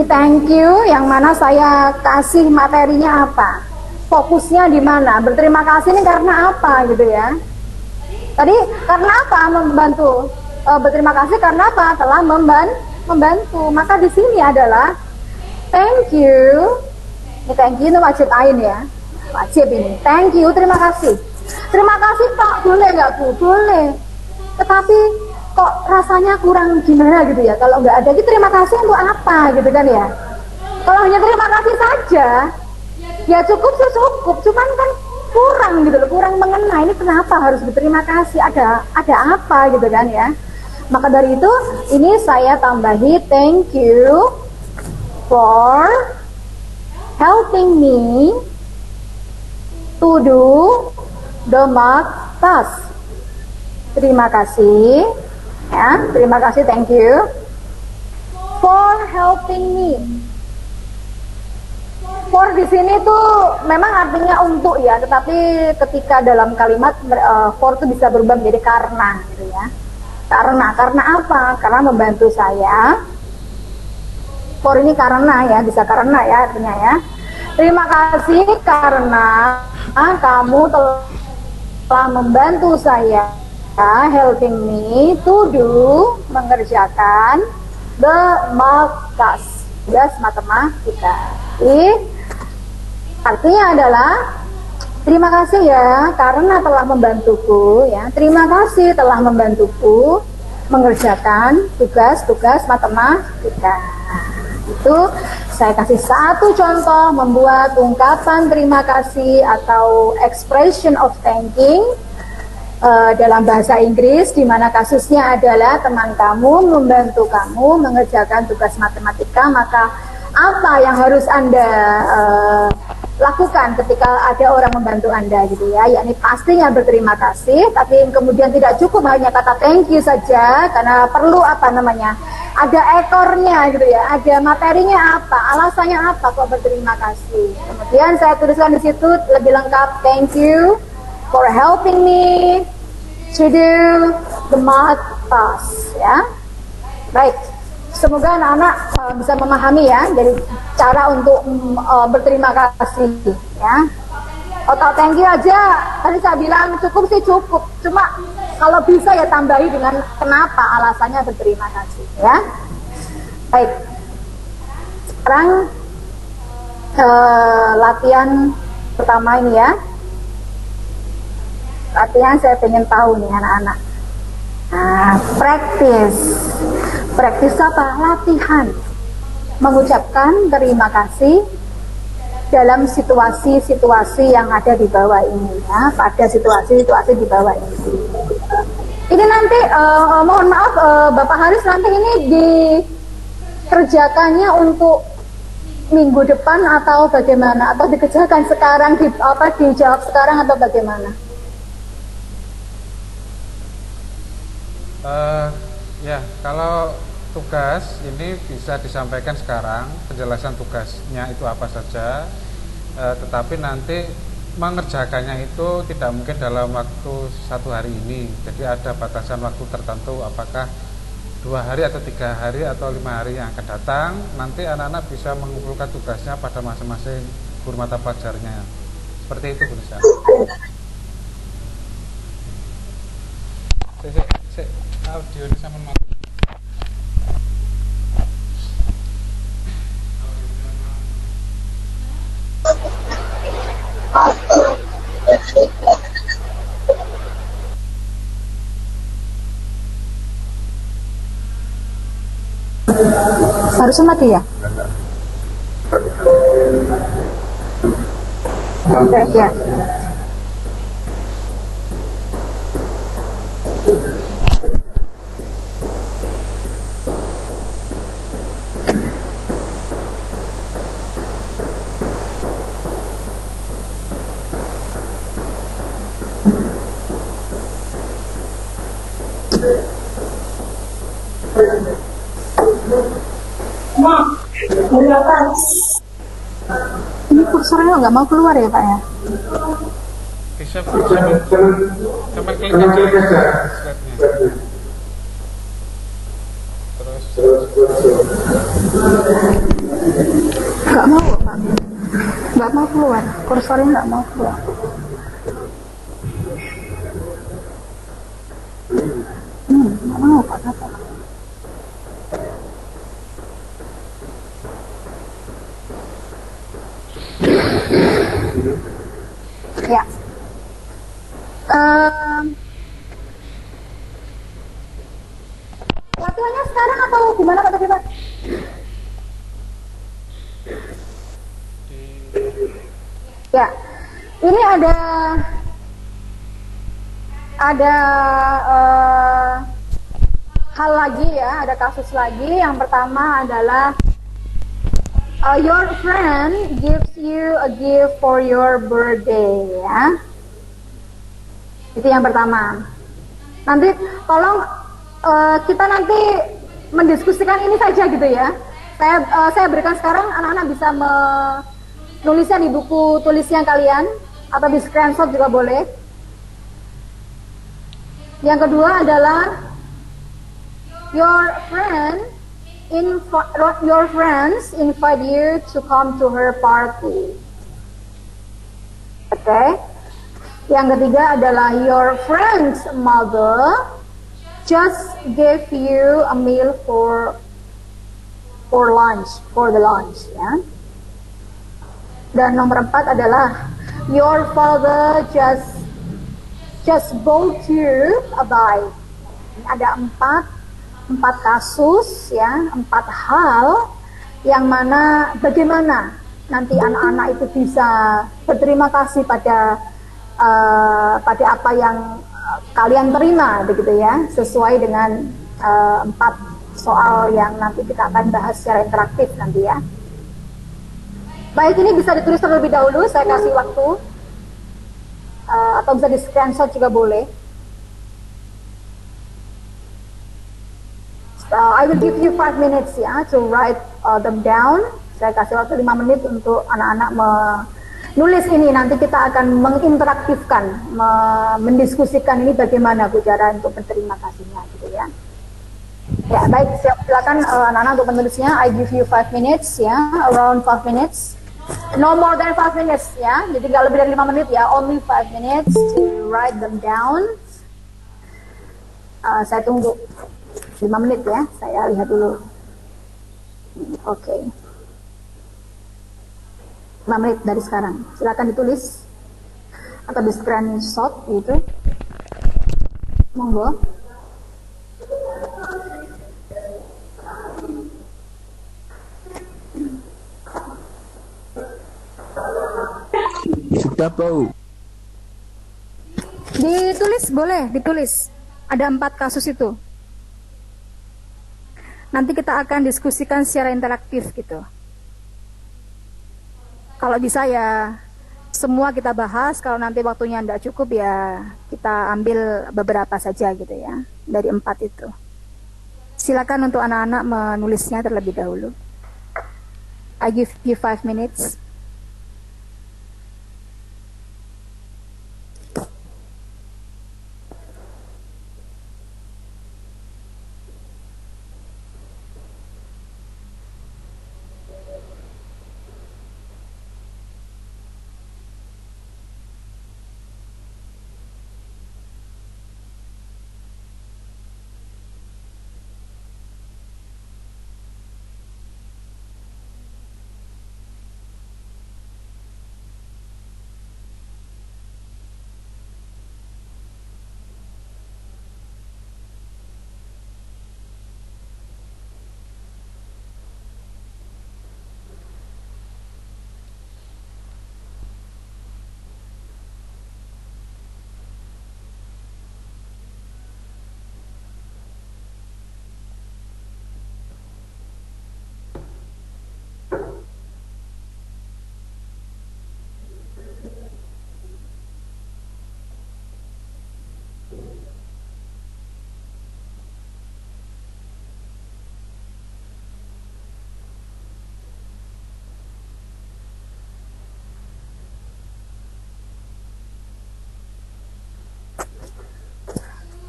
thank you, yang mana saya kasih materinya apa? Fokusnya di mana? Berterima kasih ini karena apa gitu ya? Tadi karena apa membantu? Berterima kasih karena apa? Telah membantu. Maka di sini adalah thank you. Ini thank you itu wajib ain ya. Wajib ini. Thank you, terima kasih. Terima kasih Pak, boleh nggak Bu? Boleh. Tetapi kok rasanya kurang gimana gitu ya? Kalau nggak ada, gitu terima kasih untuk apa gitu kan ya? Kalau hanya terima kasih saja, ya cukup sih cukup, cuman kan kurang gitu loh, kurang mengena. Ini kenapa harus berterima kasih? Ada apa gitu kan ya? Maka dari itu, ini saya tambahi thank you for helping me to do the math task. Terima kasih ya, terima kasih, thank you for helping me. For di sini tuh memang artinya untuk ya, tetapi ketika dalam kalimat for itu bisa berubah menjadi karena gitu ya. Karena apa? Karena membantu saya. For ini karena ya, bisa karena ya artinya ya. Terima kasih karena kamu telah membantu saya, helping me to do, mengerjakan the math task, tugas matematika. Artinya adalah terima kasih ya karena telah membantuku ya. Terima kasih telah membantuku mengerjakan tugas matematika. Itu saya kasih satu contoh membuat ungkapan terima kasih atau expression of thanking dalam bahasa Inggris, di mana kasusnya adalah teman kamu membantu kamu mengerjakan tugas matematika. Maka apa yang harus Anda lakukan ketika ada orang membantu Anda gitu ya, yakni pastinya berterima kasih, tapi kemudian tidak cukup hanya kata thank you saja, karena perlu ada ekornya gitu ya, ada materinya apa, alasannya apa kok berterima kasih. Kemudian saya tuliskan di situ lebih lengkap, thank you for helping me to do the math task ya. Baik. Semoga anak-anak bisa memahami ya, jadi cara untuk berterima kasih ya. Atau thank you aja, tadi saya bilang cukup sih cukup, cuma kalau bisa ya tambahi dengan kenapa, alasannya berterima kasih ya. Baik, sekarang latihan pertama ini ya. Latihan saya pengen tahu nih anak-anak. Nah, practice apa? Latihan. mengucapkan terima kasih dalam situasi-situasi yang ada di bawah ini ya, pada situasi-situasi di bawah ini. Ini nanti mohon maaf Bapak Haris, nanti ini dikerjakannya untuk minggu depan atau bagaimana, atau dikerjakan sekarang, dijawab sekarang atau bagaimana? Ya, kalau tugas ini bisa disampaikan sekarang, penjelasan tugasnya itu apa saja, tetapi nanti mengerjakannya itu tidak mungkin dalam waktu 1 hari ini. Jadi ada batasan waktu tertentu, apakah 2 hari atau 3 hari atau 5 hari yang akan datang. Nanti anak-anak bisa mengumpulkan tugasnya pada masing-masing guru mata pelajarnya. Seperti itu, Bu Nisa. Audio ini sama mati. Harusnya mati ya? Ya. Ini kursornya nggak mau keluar ya Pak ya? Bisa cuma klik aja slide-nya. Nggak mau Pak, nggak mau keluar, kursornya nggak mau keluar. Nggak mau Pak, apa? Ya. Latihannya sekarang atau gimana Pak tadi Pak? Ya, ini ada hal lagi ya, ada kasus lagi. Yang pertama adalah your friend gives you a gift for your birthday ya. Itu yang pertama. Nanti tolong kita nanti mendiskusikan ini saja gitu ya. Saya berikan sekarang, anak-anak bisa menulisnya di buku tulisnya kalian atau di screenshot juga boleh. Yang kedua adalah your friends invite you to come to her party. Oke. Yang ketiga adalah your friend's mother just gave you a meal for the lunch ya. Dan nomor 4 adalah your father just bought you a bike. Ada empat kasus ya, 4 hal yang mana bagaimana nanti anak-anak itu bisa berterima kasih pada apa yang kalian terima begitu ya, sesuai dengan 4 soal yang nanti kita akan bahas secara interaktif nanti ya. Baik, ini bisa ditulis terlebih dahulu, saya kasih waktu, atau bisa di screenshot juga boleh. I will give you 5 minutes ya to write them down. Saya kasih waktu 5 menit untuk anak-anak menulis ini. Nanti kita akan menginteraktifkan, mendiskusikan ini bagaimana Bu cara untuk berterima kasihnya gitu ya. Ya baik, silakan anak-anak untuk menulisnya. I give you 5 minutes ya, around 5 minutes. No more than 5 minutes ya. Jadi nggak lebih dari 5 menit ya, only 5 minutes to write them down. Saya tunggu 5 menit ya, saya lihat dulu. Oke. 5 menit dari sekarang. Silakan ditulis atau di screenshot gitu. Monggo. Siap, bro. Ditulis, boleh ditulis. Ada 4 kasus itu. Nanti kita akan diskusikan secara interaktif gitu. Kalau bisa ya semua kita bahas. Kalau nanti waktunya tidak cukup ya kita ambil beberapa saja gitu ya, dari 4 itu. Silakan untuk anak-anak menulisnya terlebih dahulu. I give you 5 minutes.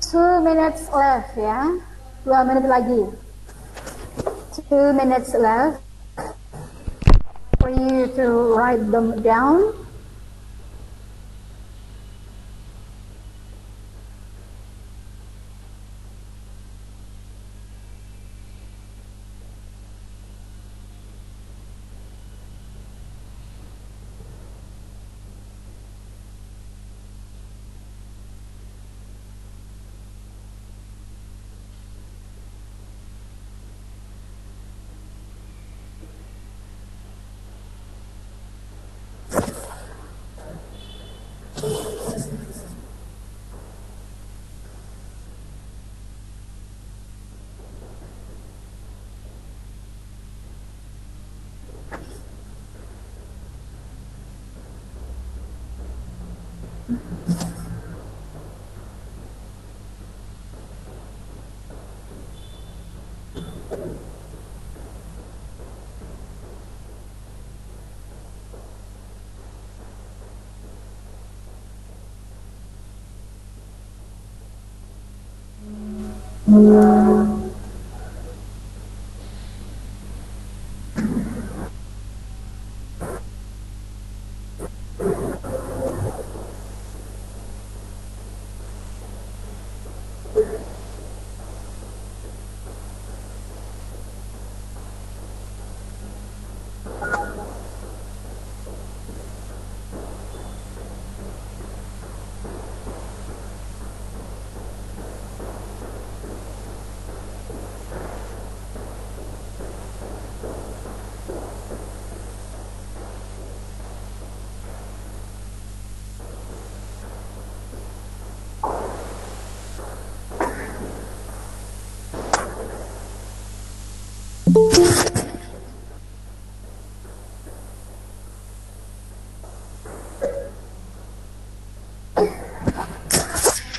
Two minutes left ya, 2 menit lagi. 2 minutes left for you to write them down.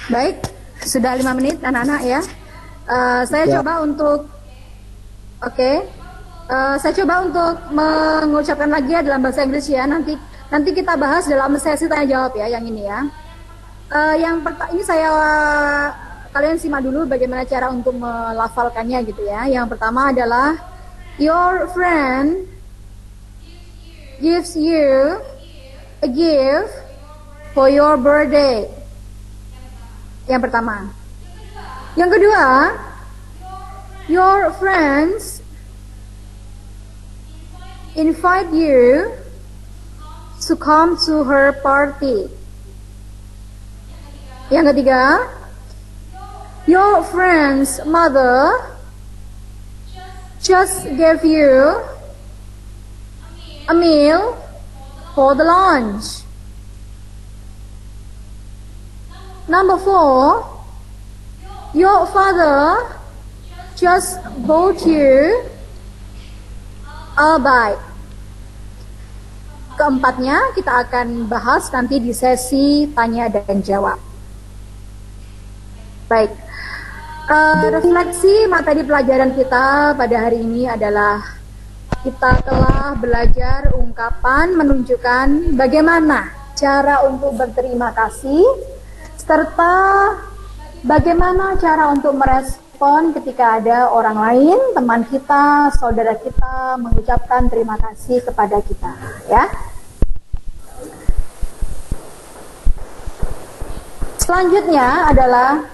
Baik, sudah 5 menit anak-anak ya. Saya coba untuk, saya coba untuk mengucapkan lagi ya dalam bahasa Inggris ya. Nanti kita bahas dalam sesi tanya jawab ya, yang ini ya. Ini kalian simak dulu bagaimana cara untuk melafalkannya gitu ya. Yang pertama adalah your friend gives you a gift for your birthday. Yang pertama. Yang kedua, your friends invite you to come to her party. Yang ketiga, your friend's mother just gave you a meal for the lunch. Number 4, your father just bought you a bike. Keempatnya kita akan bahas nanti di sesi tanya dan jawab. Baik, refleksi materi pelajaran kita pada hari ini adalah kita telah belajar ungkapan menunjukkan bagaimana cara untuk berterima kasih, serta bagaimana cara untuk merespon ketika ada orang lain, teman kita, saudara kita mengucapkan terima kasih kepada kita, ya. Selanjutnya adalah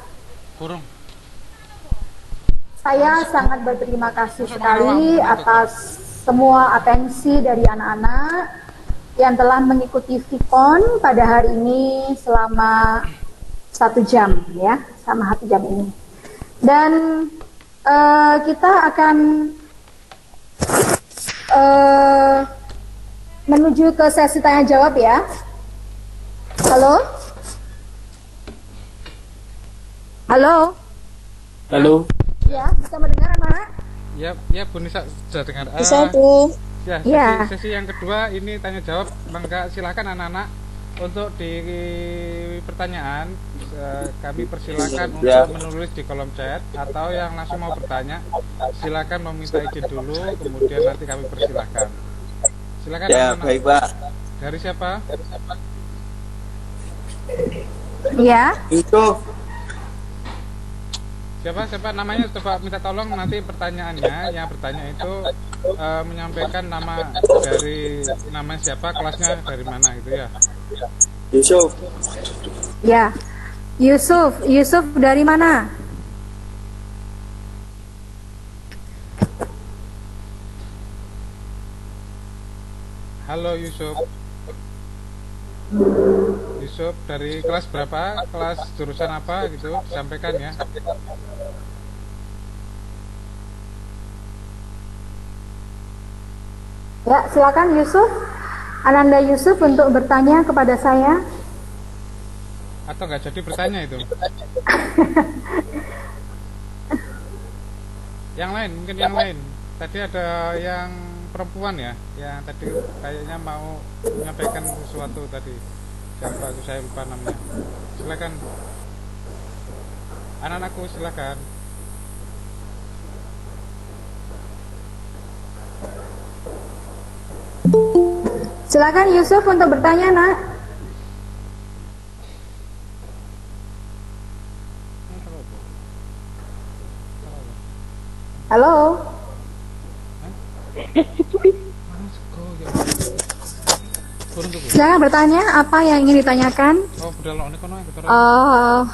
saya sangat berterima kasih sekali atas semua atensi dari anak-anak yang telah mengikuti VCon pada hari ini selama 1 jam, ya, selama 1 jam ini. Dan kita akan menuju ke sesi tanya jawab, ya. Halo? Halo? Halo. Ya, bisa mendengar anak-anak? Ya, Bu Nisa sudah dengar. Bisa, Bu. Ya, Ya. sesi yang kedua ini tanya jawab. Maka silakan anak-anak untuk di pertanyaan kami persilakan untuk menulis di kolom chat, atau yang langsung mau bertanya silakan meminta izin dulu, kemudian nanti kami persilakan. Silakan. Ya, anak-anak. baik, Pak. Dari siapa? Ya. Itu Siapa namanya, coba minta tolong nanti pertanyaannya yang bertanya itu menyampaikan nama dari nama siapa, kelasnya dari mana gitu ya. Yusuf. Ya. Yusuf dari mana? Halo Yusuf. Yusuf dari kelas berapa? Kelas jurusan apa gitu? Sampaikan ya. Ya, silakan Yusuf. Ananda Yusuf untuk bertanya kepada saya. Atau nggak jadi bertanya itu? Yang lain, mungkin yang lain. Tadi ada yang perempuan ya, yang tadi kayaknya mau menyampaikan sesuatu tadi. Siapa itu, saya lupa namanya. Silakan. Anak-anakku silakan. Silakan Yusuf untuk bertanya, Nak. Halo. Silakan bertanya apa yang ingin ditanyakan. Oh, budal ini kono yang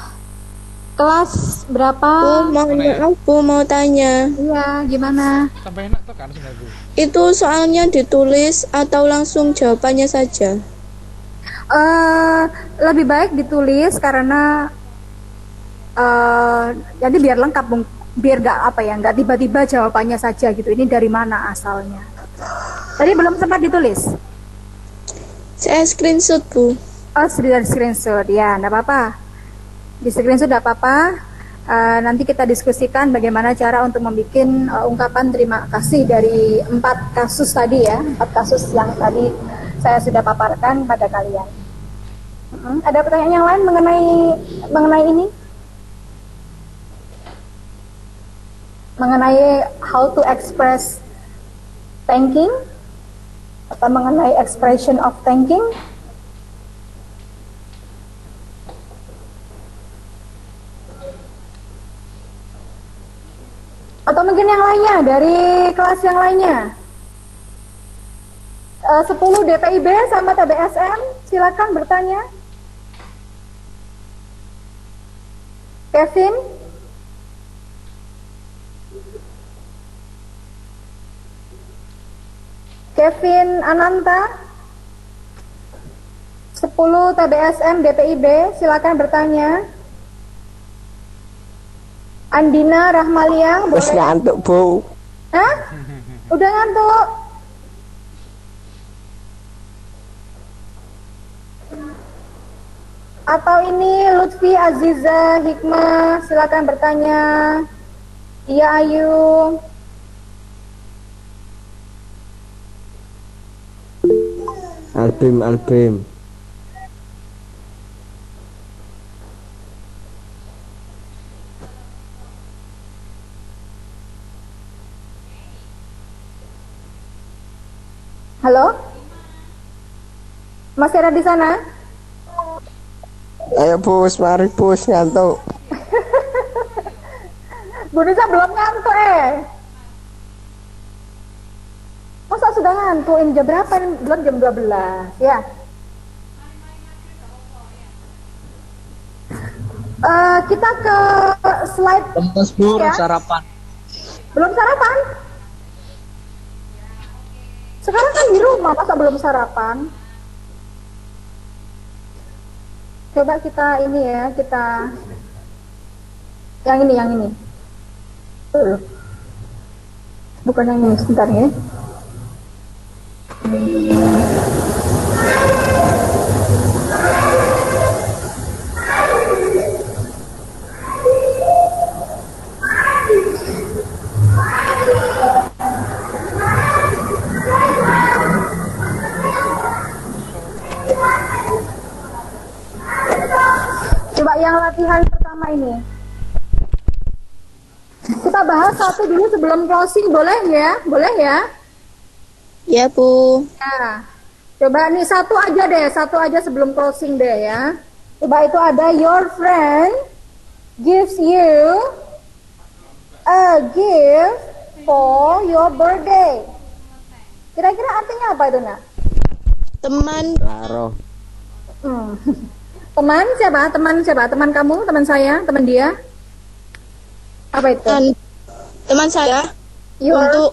Kelas berapa? Bu, mohon maaf, Bu, mau tanya. Iya, gimana? sampai enak tuh kan sebenarnya. Itu soalnya ditulis atau langsung jawabannya saja? Lebih baik ditulis karena jadi biar lengkap, biar nggak tiba-tiba jawabannya saja gitu. Ini dari mana asalnya? Tadi belum sempat ditulis. Saya screenshot, Bu. Oh, sudah screenshot, ya, enggak apa-apa. Di screenshot enggak apa-apa. Nanti kita diskusikan bagaimana cara untuk membuat ungkapan terima kasih dari 4 kasus tadi ya, 4 kasus yang tadi saya sudah paparkan pada kalian. Ada pertanyaan yang lain mengenai ini? Mengenai how to express thanking? Atau mengenai expression of thanking? Atau mungkin yang lainnya, dari kelas yang lainnya. 10 DPIB sama TBSM, silakan bertanya. Kevin? Kevin Ananta? 10 TBSM DPIB, silakan bertanya. Andina Rahmalia, Terus boleh? ngantuk, Bu. Hah? Udah ngantuk? Atau ini Lutfi, Aziza, Hikmah, silakan bertanya. Iya, Ayu. Albim. Halo? Masih ada di sana? Ayo pus, mari pus ngantuk. Bu Nisa belum ngantuk Masa sudah ngantuk? Ini jam berapa? Ini belum jam 12 ya. Kita ke slide Bur, ya. sarapan. Belum sarapan? Sekarang kan di rumah, masa belum sarapan? Coba kita ini ya, kita yang ini. Bukan yang ini, sebentar ya. Coba yang latihan pertama ini. Kita bahas satu dulu sebelum closing, boleh ya? Boleh ya? Ya, Bu. Nah, coba nih satu aja sebelum closing deh ya. Coba itu ada your friend gives you a gift for your birthday. Kira-kira artinya apa itu, Nak? Teman Laro. Teman siapa? Teman kamu, teman saya, teman dia? Apa itu? teman saya Your, untuk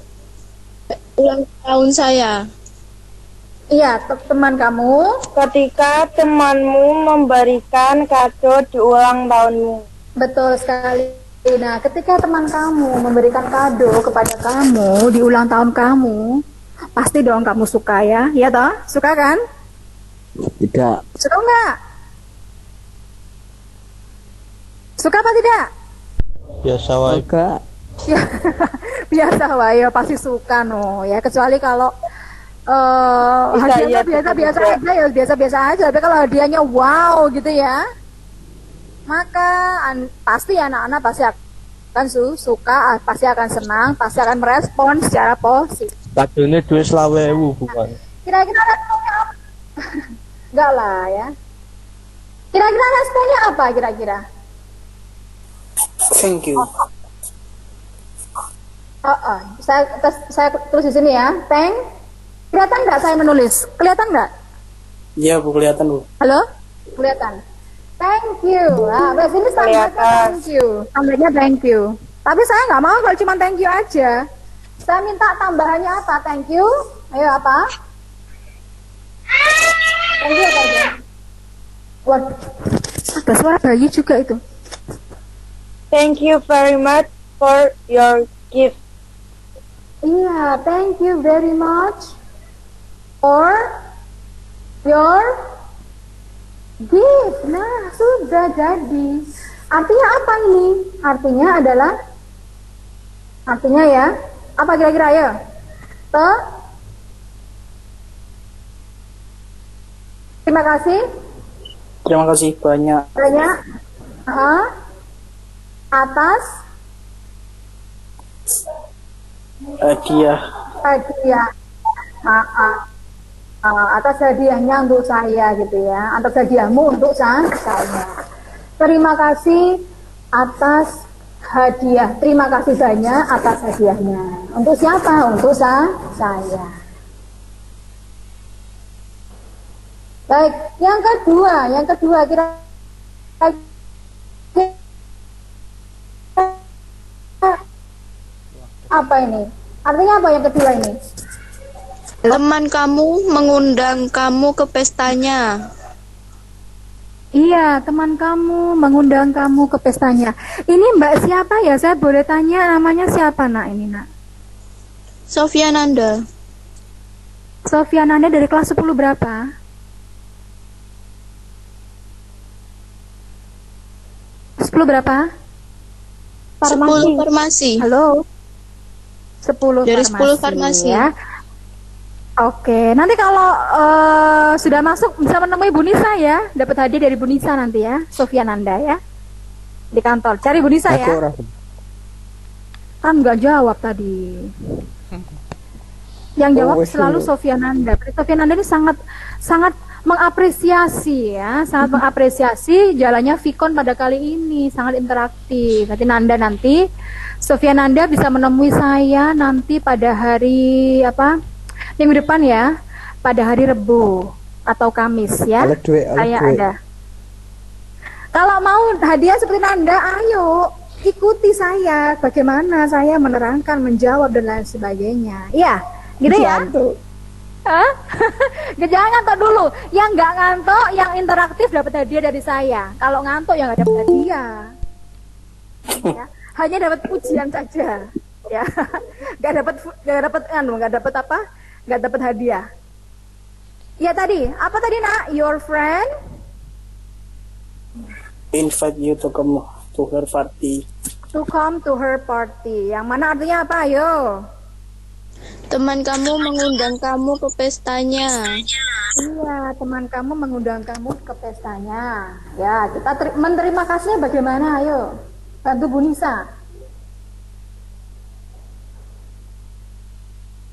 ulang tahun saya. iya, teman kamu. Ketika temanmu memberikan kado di ulang tahunmu. Betul sekali. Nah, ketika teman kamu memberikan kado kepada kamu di ulang tahun kamu, pasti dong kamu suka ya, ya toh? Suka kan? Tidak. Suka nggak? Suka apa tidak? Biasa wae. Enggak. Ya, biasa wae, pasti suka no ya, kecuali kalau hadiahnya biasa-biasa aja ya, biasa-biasa aja. Tapi kalau hadiahnya wow gitu ya, maka pasti anak-anak pasti akan suka, pasti akan senang, pasti akan merespon secara positif. Kadone duit 20.000 bukan. Kira-kira responnya apa? Enggak lah ya. Kira-kira responnya apa kira-kira? Thank you. Saya tulis di sini ya. Kelihatan nggak saya menulis? Kelihatan nggak? Iya, Bu, kelihatan, Bu. Halo? Kelihatan. Thank you. Nah, bahasa ini standarnya thank you. Standarnya thank you. Tapi saya nggak mau kalau cuma thank you aja. Saya minta tambahannya apa? Thank you. Ayo apa? Thank you apa aja? Wah, ada suara bayi juga itu. Thank you very much for your gift. Iya, thank you very much for your gift. Nah, sudah jadi. Artinya apa ini? Artinya ya, apa kira-kira ya? Terima kasih. Terima kasih banyak. Banyak. Atas Hadiah. Atas hadiahnya untuk saya gitu ya, atas hadiahmu untuk saya. Terima kasih atas hadiah, terima kasih banyak atas hadiahnya. Untuk siapa? Untuk saya. Baik, yang kedua kira apa ini? Artinya apa yang kedua ini? Teman kamu mengundang kamu ke pestanya. Iya, teman kamu mengundang kamu ke pestanya. Ini Mbak siapa ya? Saya boleh tanya namanya siapa, Nak? Ini, Nak. Sofiananda. Sofiananda dari kelas 10 berapa? 10 berapa? 10 farmasi. Halo. 10 Dari farmasi, 10 farmasi. ya. Oke, nanti kalau sudah masuk bisa menemui Bu Nisa ya, dapat hadiah dari Bu Nisa nanti ya, Sofia Nanda ya, di kantor. Cari Bu Nisa ya. Kan nggak jawab tadi. Yang jawab selalu Sofia Nanda. Sofia Nanda ini sangat mengapresiasi ya, sangat mengapresiasi jalannya Vicon pada kali ini, sangat interaktif. Nanti Sofia Nanda bisa menemui saya nanti pada hari apa? Minggu depan ya, pada hari Rebu atau Kamis ya. Saya ada. Kalau mau hadiah seperti Nanda, ayo ikuti saya. Bagaimana saya menerangkan, menjawab dan lain sebagainya. Iya, gitu ya. Hah? Jangan ngantuk dulu. Yang nggak ngantuk, yang interaktif dapat hadiah dari saya. Kalau ngantuk ya nggak dapat hadiah. Ya, hanya dapat pujian saja. Ya, nggak dapat apa? Nggak dapat hadiah. Ya tadi, apa tadi nak? Your friend invite you to come to her party. to come to her party. Yang mana artinya apa? Ayo. Teman kamu mengundang kamu ke pestanya. Iya, teman kamu mengundang kamu ke pestanya. Ya, kita menerima kasihnya bagaimana? Ayo, bantu Bu Nisa.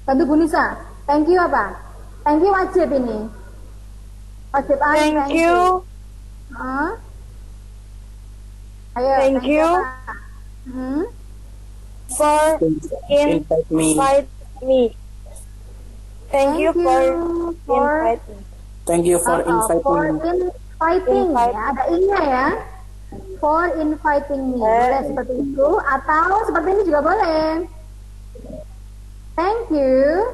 Bantu Bu Nisa. Thank you apa? Thank you wajib ini. Wajib aja. Thank you. Hah? Ayo. Thank you. Apa? For Invite me. invite me. Thank you for invite me. Thank you for inviting me. inviting ya, ada in-nya ya. For inviting me. Boleh seperti itu atau seperti ini juga boleh. Thank you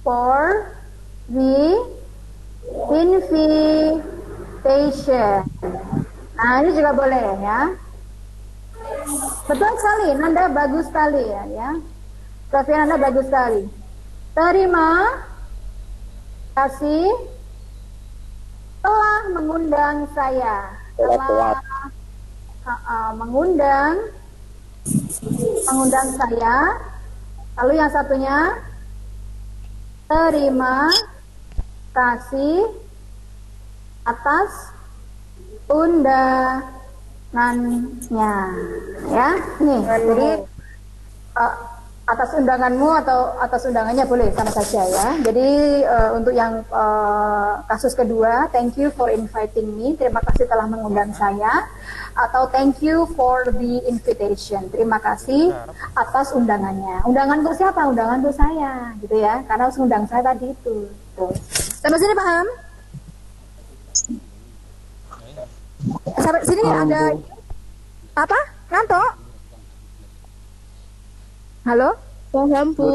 for the invitation. Nah, ini juga boleh ya. Betul sekali, Nanda bagus sekali ya. Sofia, Nanda bagus sekali. Terima kasih telah mengundang saya. Telah mengundang saya. Lalu yang satunya, terima kasih atas undangannya, ya. Nih, jadi atas undanganmu atau atas undangannya boleh sama saja ya. Jadi untuk yang kasus kedua, thank you for inviting me, terima kasih telah mengundang saya, atau thank you for the invitation, terima kasih atas undangannya. Undangan untuk siapa? Undangan untuk saya, gitu ya, karena harus undang saya tadi itu. Tuh. Sampai sini paham? Sampai sini ada apa? Ngantuk? Halo? Paham, Bu.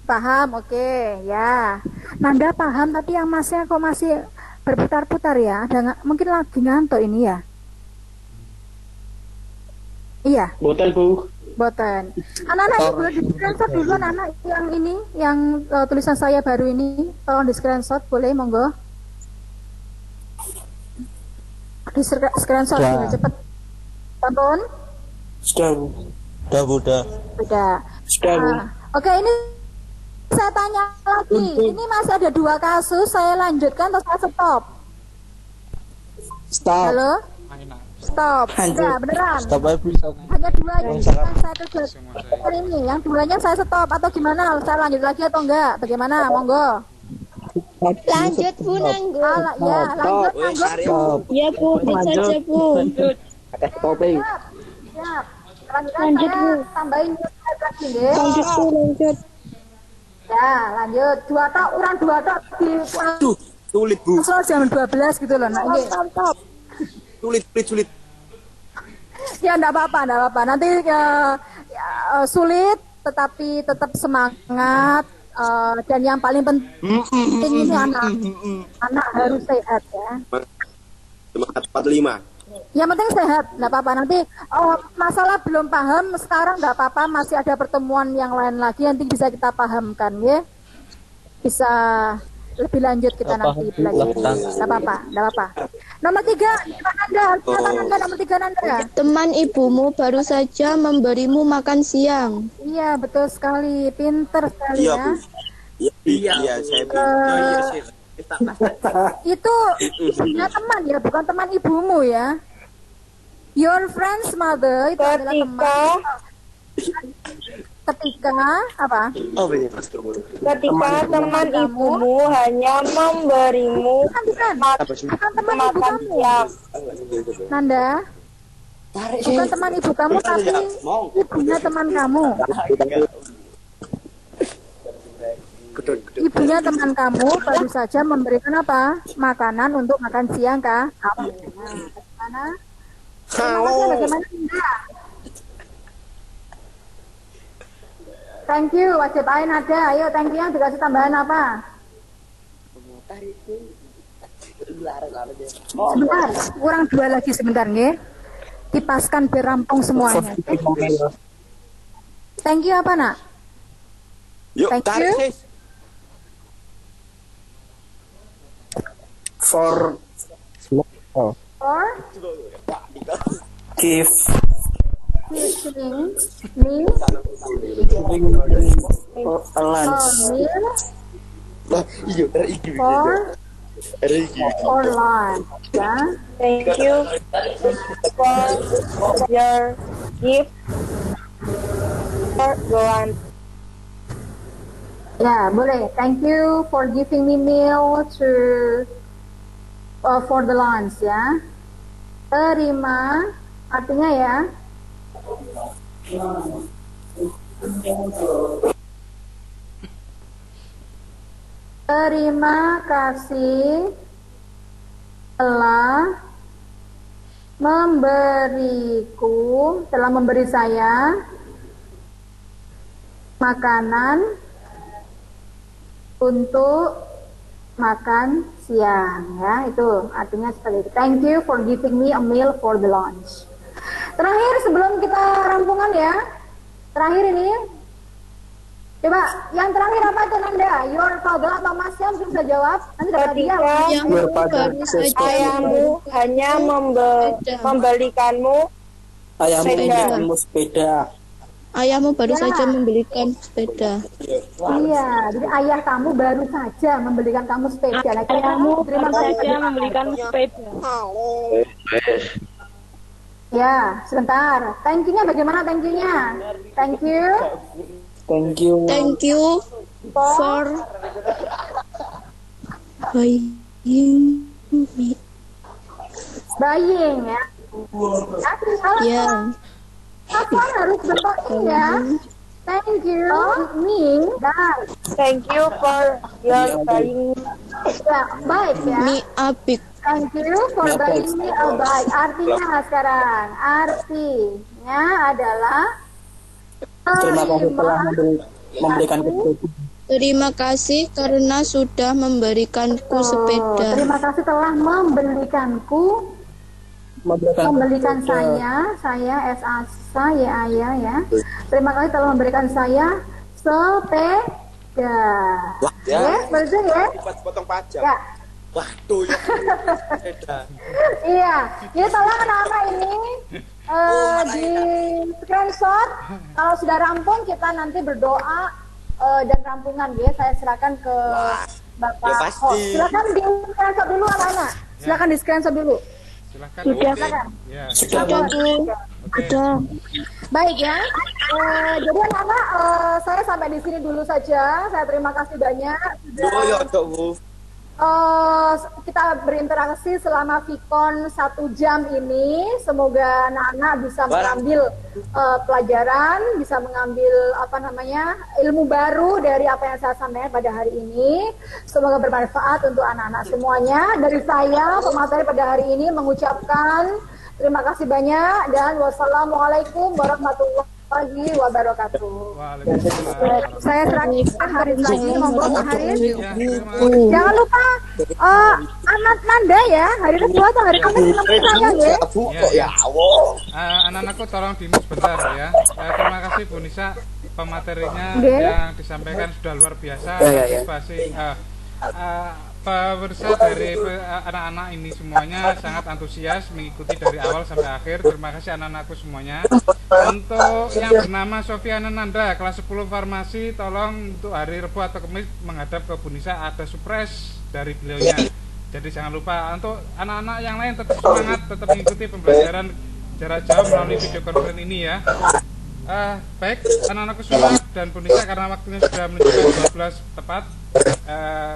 Paham, oke, ya. Nanda paham, tapi yang masnya kok masih berputar-putar ya? Ada mungkin lagi ngantuk ini ya? Iya. Boten, Bu. Boten. Anak-anak ini boleh di-screenshot dulu, anak yang ini, yang tulisan saya baru ini, tolong di-screenshot, boleh, monggo. Di-screenshot, ya, cepet. Tonton. Sudah, Bu. Sudah. Sudah, Bu. Oke, ini saya tanya lagi. Ini masih ada 2 kasus. Saya lanjutkan atau saya stop? Stop. Halo? Stop. Lanjut. Sudah, beneran. Stop aja bisa. Hanya 2 yang saya kerjakan ini. Yang 2-nya saya stop atau gimana? Saya lanjut lagi atau enggak? Bagaimana? Monggo. Lanjut, Bu Nanggo. Ya, lanjut. Ya, Bu, saja, Bu. Stopping. Siap. Lanjut, Bu. Tambahin lagi deh. Lanjut, Bu, lanjut. Ya, lanjut. 2 tok, urang 2 tok di Sulit, Bu. Soal jam 12 gitu loh. Nah, ini. Sulit. Ya, enggak apa-apa. Nanti sulit tetapi tetap semangat, dan yang paling penting ini anak harus sehat ya. Semangat 45. Yang penting sehat, enggak apa-apa. Nanti masalah belum paham sekarang enggak apa-apa, masih ada pertemuan yang lain lagi nanti bisa kita pahamkan ya. Bisa lebih lanjut kita nanti belajar. Enggak apa-apa. Nomor 3, Nanda. Nanda, nomor 3 Nanda. Teman ibumu baru saja memberimu makan siang. Iya, betul sekali. Pinter sekali Iya, ya. Bu. Iya, saya Itu ibunya teman ya, bukan teman ibumu ya. Your friend's mother itu adalah teman. Ketika apa? Oh, benar. Ketika teman ibumu hanya memberimu Bukan teman ibu makan kamu. siang. Nanda, bukan teman ibu kamu, tapi ibunya teman kamu. Ibunya teman kamu baru saja memberikan apa? Makanan untuk makan siang kah? Kamu. Bagaimana? Bagaimana Nanda? Thank you, wajib ain ada. Ayo, thank you yang dikasih tambahan apa? Sebentar, kurang 2 lagi sebentar nggih. Dipaskan biar rampung semuanya. Thank you apa, Nak? Yuk, Thank tarik, you. sis. For Or give listening me for a lunch. meal Iya, ada iki. for Ada iki. or lunch, ya. Thank you for your gift for lunch. Ya, boleh. Thank you for giving me meal to for the lunch, ya. Terima artinya ya. Terima kasih telah memberi saya makanan untuk makan siang, ya. Itu artinya seperti itu. Thank you for giving me a meal for the lunch. Terakhir sebelum kita rampungan ya. Terakhir ini. Coba yang terakhir apa tuh Nanda? Your father atau Mas Syam bisa jawab. Nanti dapat dia. Ayahmu baru saja Ayahmu hanya membelikanmu Ayahmu Sepeda. memberikanmu sepeda. Ayahmu baru Ya. saja membelikan sepeda. Iya, jadi ayah kamu baru saja membelikan kamu sepeda. Nah, ayahmu terima kasih. membelikan sepeda. Ya, sebentar. Thank you-nya bagaimana thank you-nya? Thank you. Thank you. Thank you for buying me. Buying ya. Kalau Ya. Apa harus bentuk ya? Thank you. Me. Baik. Thank you for your buying. Ya, baik ya. Me a big. Thank you for buying me a bike. Artinya sekarang, artinya adalah Terima kasih telah memberikan sepeda. Terima kasih karena sudah memberikanku sepeda. Terima kasih telah memberikan saya S-A-S-A, ya. Terima kasih telah memberikan saya sepeda. Wah, ya. Yes, betul ya? Potong pajak. Ya. Waduh, ya. Beda. Iya, jadi tolong anak-anak ini di screenshot. Kalau sudah rampung kita nanti berdoa dan rampungan ya. Saya serahkan ke Bapak. Ya, pasti. Silakan di screenshot dulu anak-anak. Silakan di screenshot dulu. Silakan. Silakan. Ya. Sudah, Bu. Ada. Baik ya. Jadi anak-anak saya sampai di sini dulu saja. Saya terima kasih banyak. Oh, ya, Dok, Bu. Kita berinteraksi selama Vicon 1 jam ini. Semoga anak-anak bisa mengambil pelajaran, bisa mengambil ilmu baru dari apa yang saya sampaikan pada hari ini. Semoga bermanfaat untuk anak-anak semuanya. Dari saya, pemateri pada hari ini mengucapkan terima kasih banyak dan wassalamualaikum warahmatullahi wabarakatuh. Waalaikumsalam. Saya serahkan Haris lagi, monggo Pak Haris. Ya, terima kasih. Jangan lupa anak Nanda ya, hari kedua atau hari ketiga saya ya. Bu, Ya, kok ya, Allah. Anak-anakku tolong di sebentar ya. Terima kasih Bu Nisa, pematerinya Oke. yang disampaikan sudah luar biasa. Ya. Motivasi pemirsa dari anak-anak ini semuanya sangat antusias mengikuti dari awal sampai akhir. Terima kasih anak-anakku semuanya. Untuk yang bernama Sofiana Nanda kelas 10 farmasi, tolong untuk hari Rabu atau Kamis menghadap ke Bunisa, ada surprise dari beliaunya. Jadi jangan lupa. Untuk anak-anak yang lain tetap semangat, tetap mengikuti pembelajaran jarak jauh melalui video conference ini ya. Baik anak-anakku semua dan Bunisa, karena waktunya sudah menunjukkan 12 tepat,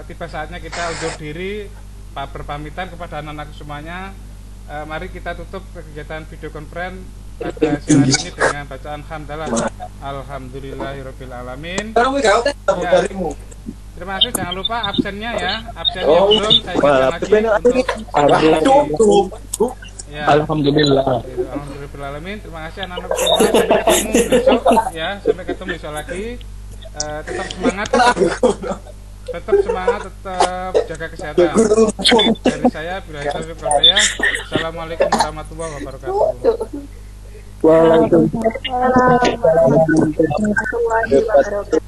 tiba saatnya kita undur diri, berpamitan kepada anak-anak semuanya. Mari kita tutup kegiatan video conference pada siang hari ini dengan bacaan hamdalah. Alhamdulillahirabbil alamin. Ya, terima kasih, jangan lupa absennya ya. Absennya belum saya ingatkan lagi untuk ya. Alhamdulillah. Alhamdulillah alamin. Terima kasih anak-anak semua. Sampai ketemu besok ya. Sampai ketemu besok lagi. Tetap semangat. Tetap semangat, tetap jaga kesehatan. Dari saya, bila saya, assalamualaikum warahmatullahi wabarakatuh. Waalaikumsalam warahmatullahi wabarakatuh.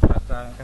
Rasa